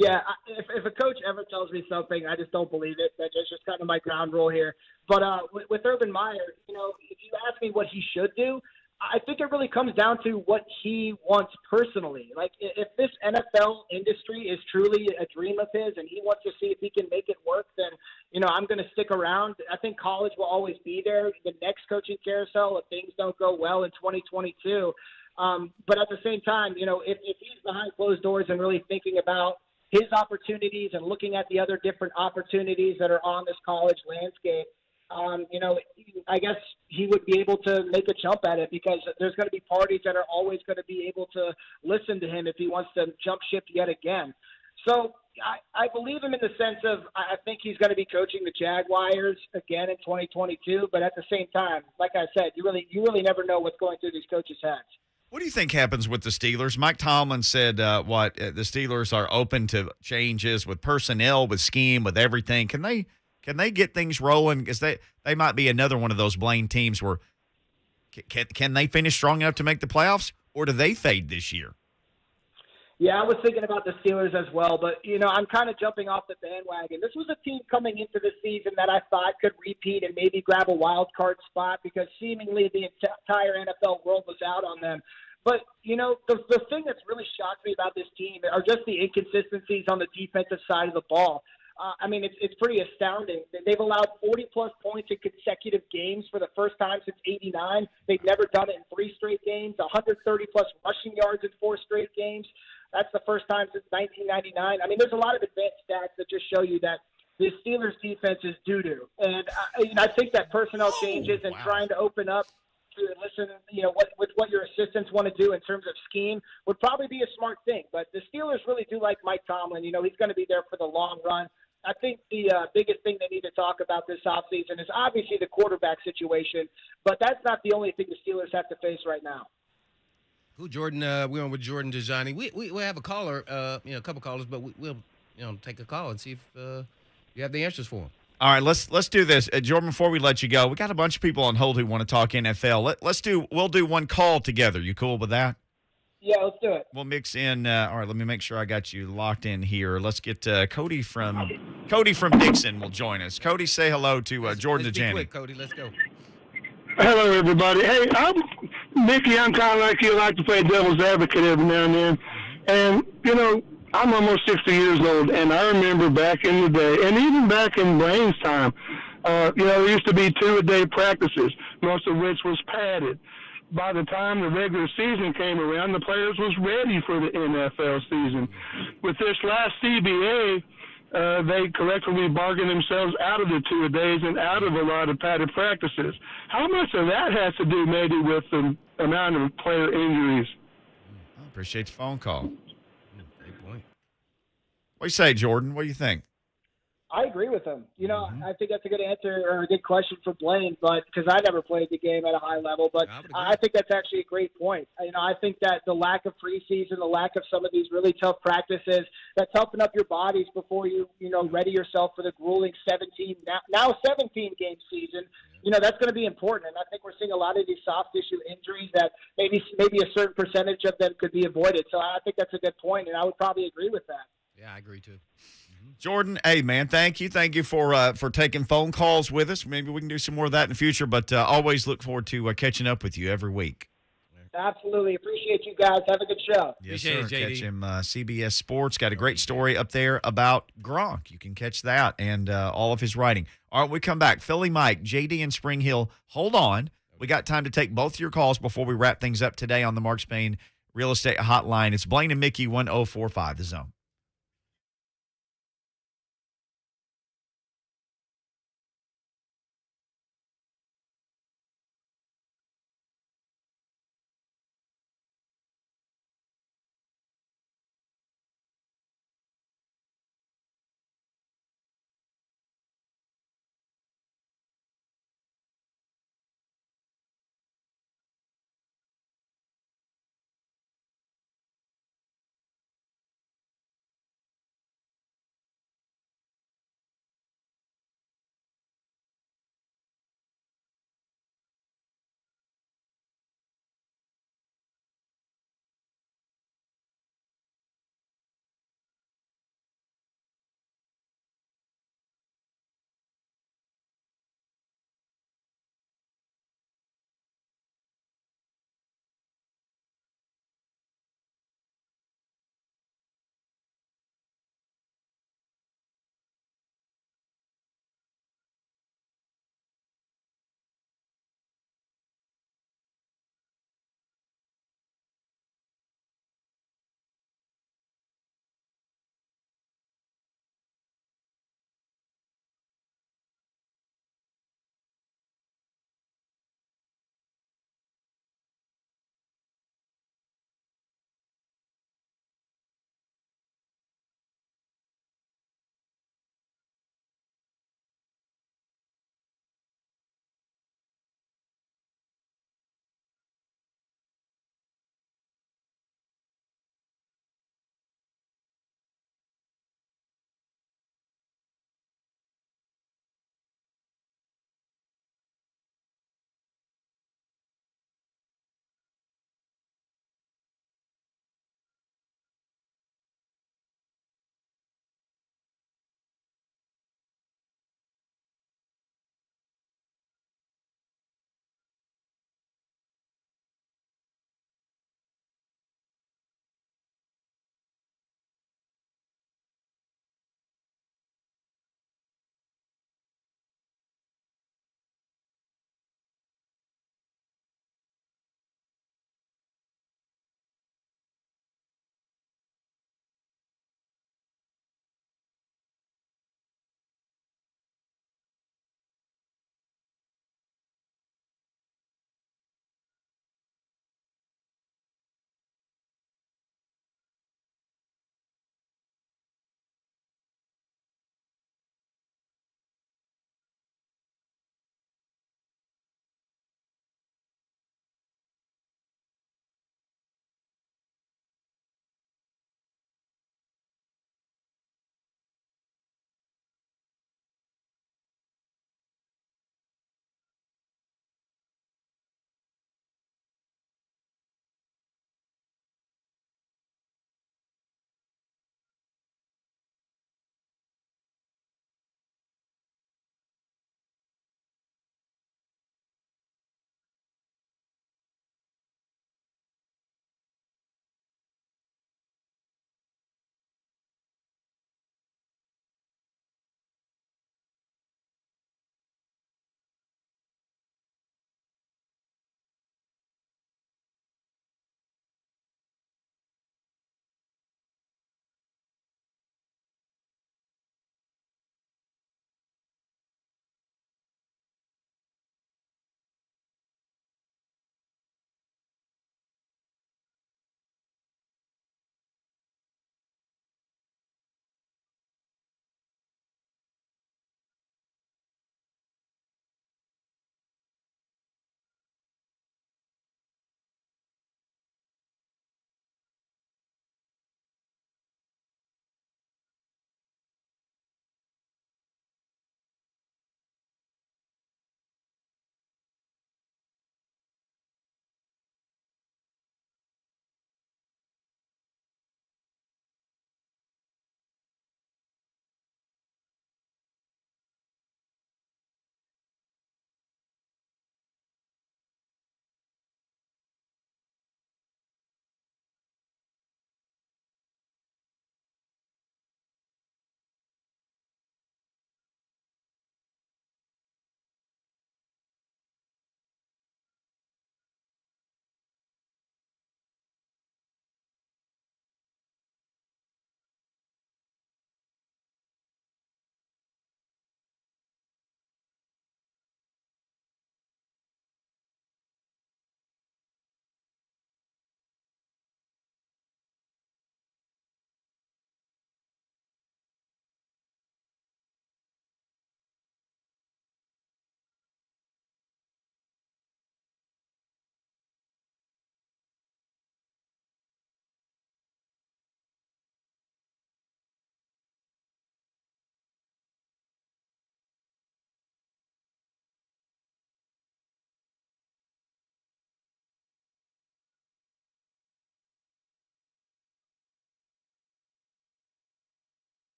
Yeah, if a coach ever tells me something, I just don't believe it. That's just kind of my ground rule here. But with Urban Meyer, if you ask me what he should do, I think it really comes down to what he wants personally. Like, if this NFL industry is truly a dream of his and he wants to see if he can make it work, then, I'm going to stick around. I think college will always be there. The next coaching carousel, if things don't go well in 2022. But at the same time, if he's behind closed doors and really thinking about his opportunities and looking at the other different opportunities that are on this college landscape, I guess he would be able to make a jump at it, because there's going to be parties that are always going to be able to listen to him if he wants to jump ship yet again. So I believe him in the sense of I think he's going to be coaching the Jaguars again in 2022. But at the same time, like I said, you really never know what's going through these coaches' heads. What do you think happens with the Steelers? Mike Tomlin said the Steelers are open to changes with personnel, with scheme, with everything. Can they get things rolling? Because they might be another one of those Blaine teams where can they finish strong enough to make the playoffs, or do they fade this year? Yeah, I was thinking about the Steelers as well, but, I'm kind of jumping off the bandwagon. This was a team coming into the season that I thought could repeat and maybe grab a wild card spot, because seemingly the entire NFL world was out on them. But, the thing that's really shocked me about this team are just the inconsistencies on the defensive side of the ball. It's pretty astounding. They've allowed 40-plus points in consecutive games for the first time since '89. They've never done it in 3 straight games, 130-plus rushing yards in 4 straight games. That's the first time since 1999. There's a lot of advanced stats that just show you that the Steelers' defense is doo-doo. And I think that personnel changes and trying to open up to listen, what your assistants want to do in terms of scheme would probably be a smart thing. But the Steelers really do like Mike Tomlin. He's going to be there for the long run. I think the biggest thing they need to talk about this offseason is obviously the quarterback situation, but that's not the only thing the Steelers have to face right now. Who, Jordan? We're on with Jordan Dajani. We have a caller, a couple callers, but we'll take a call and see if you have the answers for him. All right, let's do this, Jordan. Before we let you go, we got a bunch of people on hold who want to talk NFL. We'll do one call together. You cool with that? Yeah, let's do it. We'll mix in. All right, let me make sure I got you locked in here. Let's get Cody from Dixon will join us. Cody, say hello to Jordan Dajani. Quick, Cody. Let's go. Hello, everybody. Hey, Mickey. I'm kind of like you. I like to play devil's advocate every now and then. And, I'm almost 60 years old, and I remember back in the day, and even back in Blaine's time, there used to be 2-a-day practices, most of which was padded. By the time the regular season came around, the players was ready for the NFL season. With this last CBA, they collectively bargained themselves out of the 2-a-days and out of a lot of padded practices. How much of that has to do maybe with the amount of player injuries? I appreciate the phone call. Great point. What do you say, Jordan? What do you think? I agree with him. I think that's a good answer or a good question for Blaine, but because I never played the game at a high level. But I think that's actually a great point. I think that the lack of preseason, the lack of some of these really tough practices, that's helping up your bodies before you ready yourself for the grueling 17 game season. That's going to be important. And I think we're seeing a lot of these soft tissue injuries that maybe a certain percentage of them could be avoided. So I think that's a good point, and I would probably agree with that. Yeah, I agree too. Jordan, hey, man, thank you. Thank you for taking phone calls with us. Maybe we can do some more of that in the future, but always look forward to catching up with you every week. Absolutely. Appreciate you guys. Have a good show. Yes, Appreciate sir. it, JD. Catch him CBS Sports. Got a great story up there about Gronk. You can catch that and all of his writing. All right, we come back. Philly Mike, JD and Spring Hill, hold on. We got time to take both your calls before we wrap things up today on the Mark Spain Real Estate Hotline. It's Blaine and Mickey, 1045 The Zone.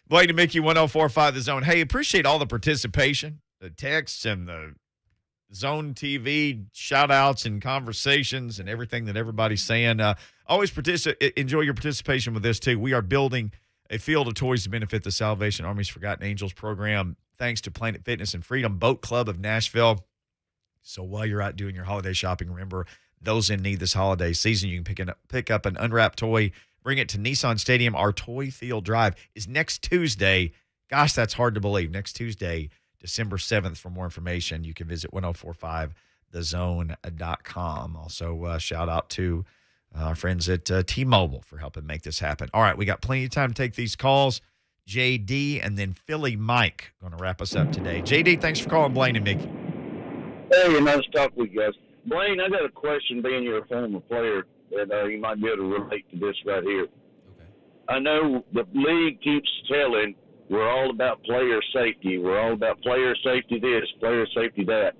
Blaine and Mickey, 104.5 The Zone. Hey, appreciate all the participation, the texts and the Zone TV shout-outs and conversations and everything that everybody's saying. Always enjoy your participation with this, too. We are building a field of toys to benefit the Salvation Army's Forgotten Angels program, thanks to Planet Fitness and Freedom Boat Club of Nashville. So while you're out doing your holiday shopping, remember, those in need this holiday season, you can pick up an unwrapped toy, bring it to Nissan Stadium. Our Toy Field Drive is next Tuesday. Gosh, that's hard to believe. Next Tuesday, December 7th. For more information, you can visit 1045thezone.com. Also, shout out to our friends at T-Mobile for helping make this happen. All right, we got plenty of time to take these calls. JD and then Philly Mike going to wrap us up today. JD, thanks for calling Blaine and Mickey. Hey, nice to talk with you guys. Blaine, I got a question, being you're a former player, that you might be able to relate to this right here. Okay. I know the league keeps telling we're all about player safety. We're all about player safety this, player safety that.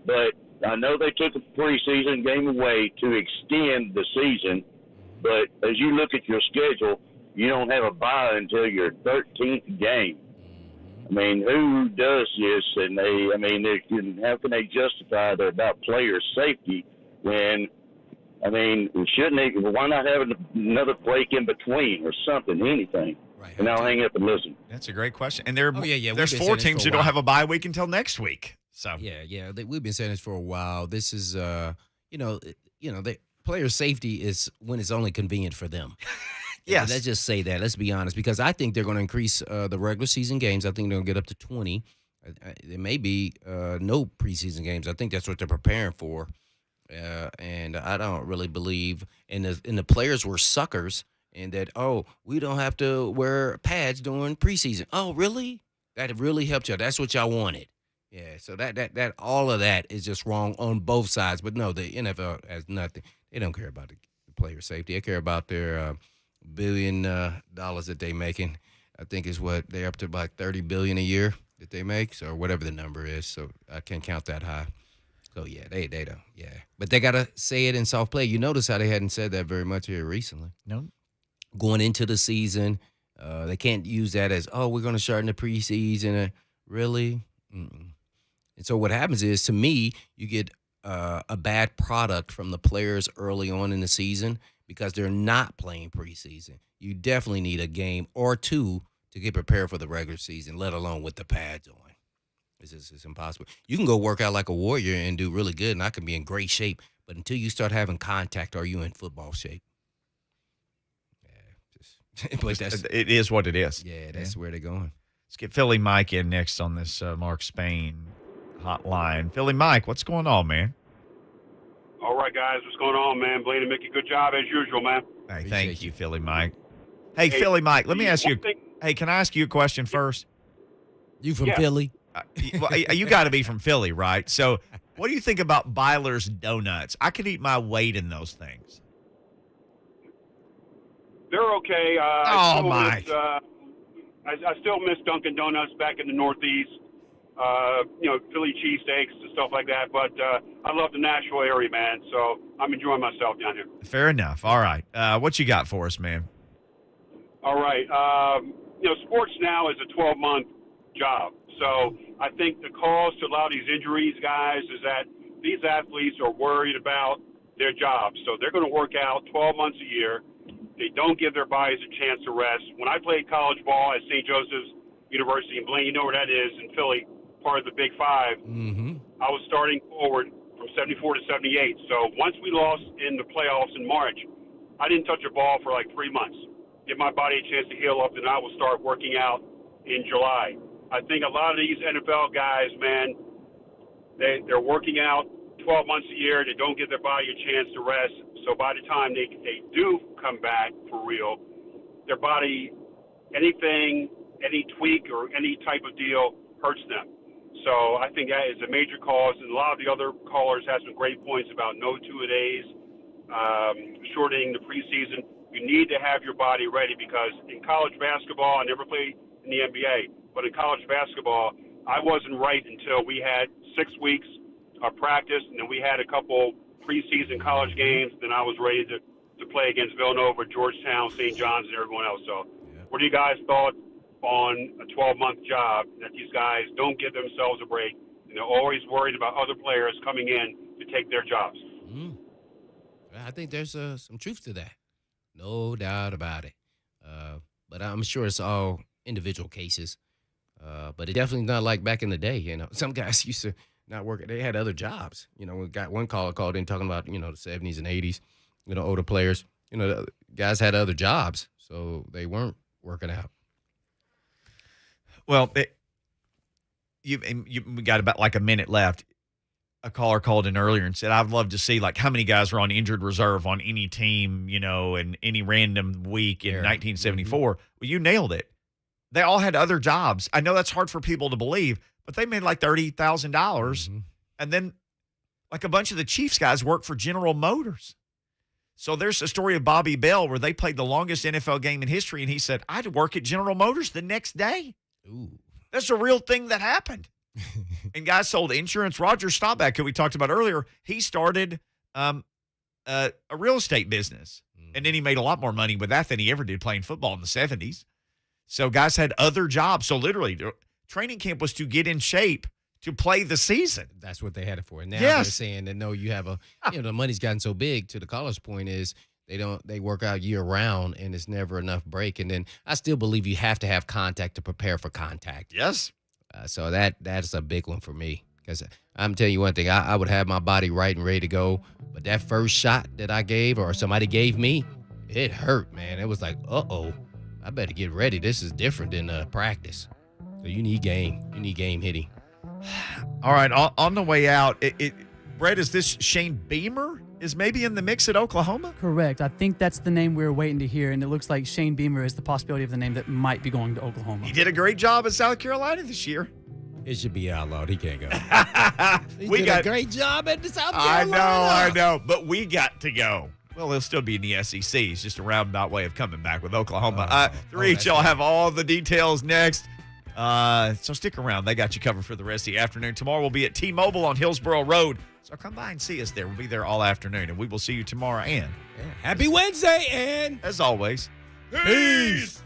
But I know they took a preseason game away to extend the season, but as you look at your schedule, you don't have a bye until your 13th game. I mean, who does this? And how can they justify they're about player safety when, shouldn't they? Why not have another break in between or something, anything? Right. And I'll hang up and listen. That's a great question. And We've there's been 4 saying this teams for a who don't while. have a bye week until next week. So We've been saying this for a while. This is, the player safety is when it's only convenient for them. Yes. Let's just say that. Let's be honest, because I think they're going to increase the regular season games. I think they're going to get up to 20. There may be no preseason games. I think that's what they're preparing for. And I don't really believe and the players were suckers and that, we don't have to wear pads during preseason. Oh, really? That really helped you. That's what y'all wanted. Yeah, so that all of that is just wrong on both sides. But no, the NFL has nothing. They don't care about the player safety. They care about their $1 billion that they making. I think is what they're up to, about $30 billion a year that they make, so whatever the number is. So I can't count that high. So yeah, they don't. Yeah, but they gotta say it in soft play. You notice how they hadn't said that very much here recently. No. Going into the season, they can't use that as we're gonna start in the preseason. Really. Mm-mm. And so what happens is, to me, you get a bad product from the players early on in the season because they're not playing preseason. You definitely need a game or two to get prepared for the regular season, let alone with the pads on. It's impossible. You can go work out like a warrior and do really good, and I can be in great shape, but until you start having contact, are you in football shape? Yeah, but it is what it is. Yeah, that's where they're going. Let's get Philly Mike in next on this Mark Spain hotline. Philly Mike, what's going on, man? All right, guys, what's going on, man? Blaine and Mickey, good job as usual, man. Hey, thank you, Philly Mike. Hey, Philly Mike, let me ask you. Hey, can I ask you a question first? You from Philly? You got to be from Philly, right? So, what do you think about Byler's Donuts? I could eat my weight in those things. They're okay. Mike. I still miss Dunkin' Donuts back in the Northeast. Philly cheesesteaks and stuff like that. But I love the Nashville area, man. So I'm enjoying myself down here. Fair enough. All right. What you got for us, man? All right. Sports now is a 12-month job. So I think the cause to a lot of these injuries, guys, is that these athletes are worried about their jobs. So they're going to work out 12 months a year. They don't give their bodies a chance to rest. When I played college ball at St. Joseph's University in Blaine, you know where that is in Philly, part of the Big Five. Mm-hmm. I was starting forward from 74 to 78. So once we lost in the playoffs in March, I didn't touch a ball for like 3 months. Give my body a chance to heal up, and I will start working out in July. I think a lot of these NFL guys, man, they're working out 12 months a year. They don't give their body a chance to rest. So by the time they do come back for real, their body, any tweak or any type of deal hurts them. So I think that is a major cause. And a lot of the other callers have some great points about no two-a-days, shortening the preseason. You need to have your body ready because in college basketball, I never played in the NBA, but in college basketball, I wasn't right until we had 6 weeks of practice, and then we had a couple preseason college games. Then I was ready to play against Villanova, Georgetown, St. John's, and everyone else. So what do you guys thought on a 12-month job that these guys don't give themselves a break, and they're always worried about other players coming in to take their jobs. I think there's some truth to that. No doubt about it. But I'm sure it's all individual cases. But it definitely not like back in the day. You know, some guys used to not work. They had other jobs. You know, we got one caller called in talking about, you know, the 70s and 80s, you know, older players. You know, the guys had other jobs, so they weren't working out. Well, we got about like a minute left. A caller called in earlier and said, I'd love to see like how many guys were on injured reserve on any team, you know, in any random week in 1974. Well, you nailed it. They all had other jobs. I know that's hard for people to believe, but they made like $30,000. And then like a bunch of the Chiefs guys worked for General Motors. So there's a story of Bobby Bell where they played the longest NFL game in history. And he said, I'd work at General Motors the next day. Ooh. That's a real thing that happened. And guys sold insurance. Roger Staubach, who we talked about earlier, he started a real estate business. And then he made a lot more money with that than he ever did playing football in the 70s. So guys had other jobs. So literally, training camp was to get in shape to play the season. That's what they had it for. And now they're saying that, no, you have the money's gotten so big, to the caller's point, is they work out year round and it's never enough break. And then I still believe you have to have contact to prepare for contact. Yes. So that's a big one for me, because I'm telling you one thing, I would have my body right and ready to go, but that first shot that I gave or somebody gave me, it hurt, man. It was like, uh-oh, I better get ready. This is different than practice. So you need game. You need game hitting. All right, on the way out, Brett, is this Shane Beamer is maybe in the mix at Oklahoma? Correct. I think that's the name we were waiting to hear, and it looks like Shane Beamer is the possibility of the name that might be going to Oklahoma. He did a great job at South Carolina this year. It should be outlawed. He can't go. We did a great job at the South Carolina. I know, but we got to go. Well, he'll still be in the SEC. It's just a roundabout way of coming back with Oklahoma. Y'all have all the details next. So stick around. They got you covered for the rest of the afternoon. Tomorrow we'll be at T-Mobile on Hillsboro Road. So come by and see us there. We'll be there all afternoon, and we will see you tomorrow. And happy Wednesday, and as always, peace.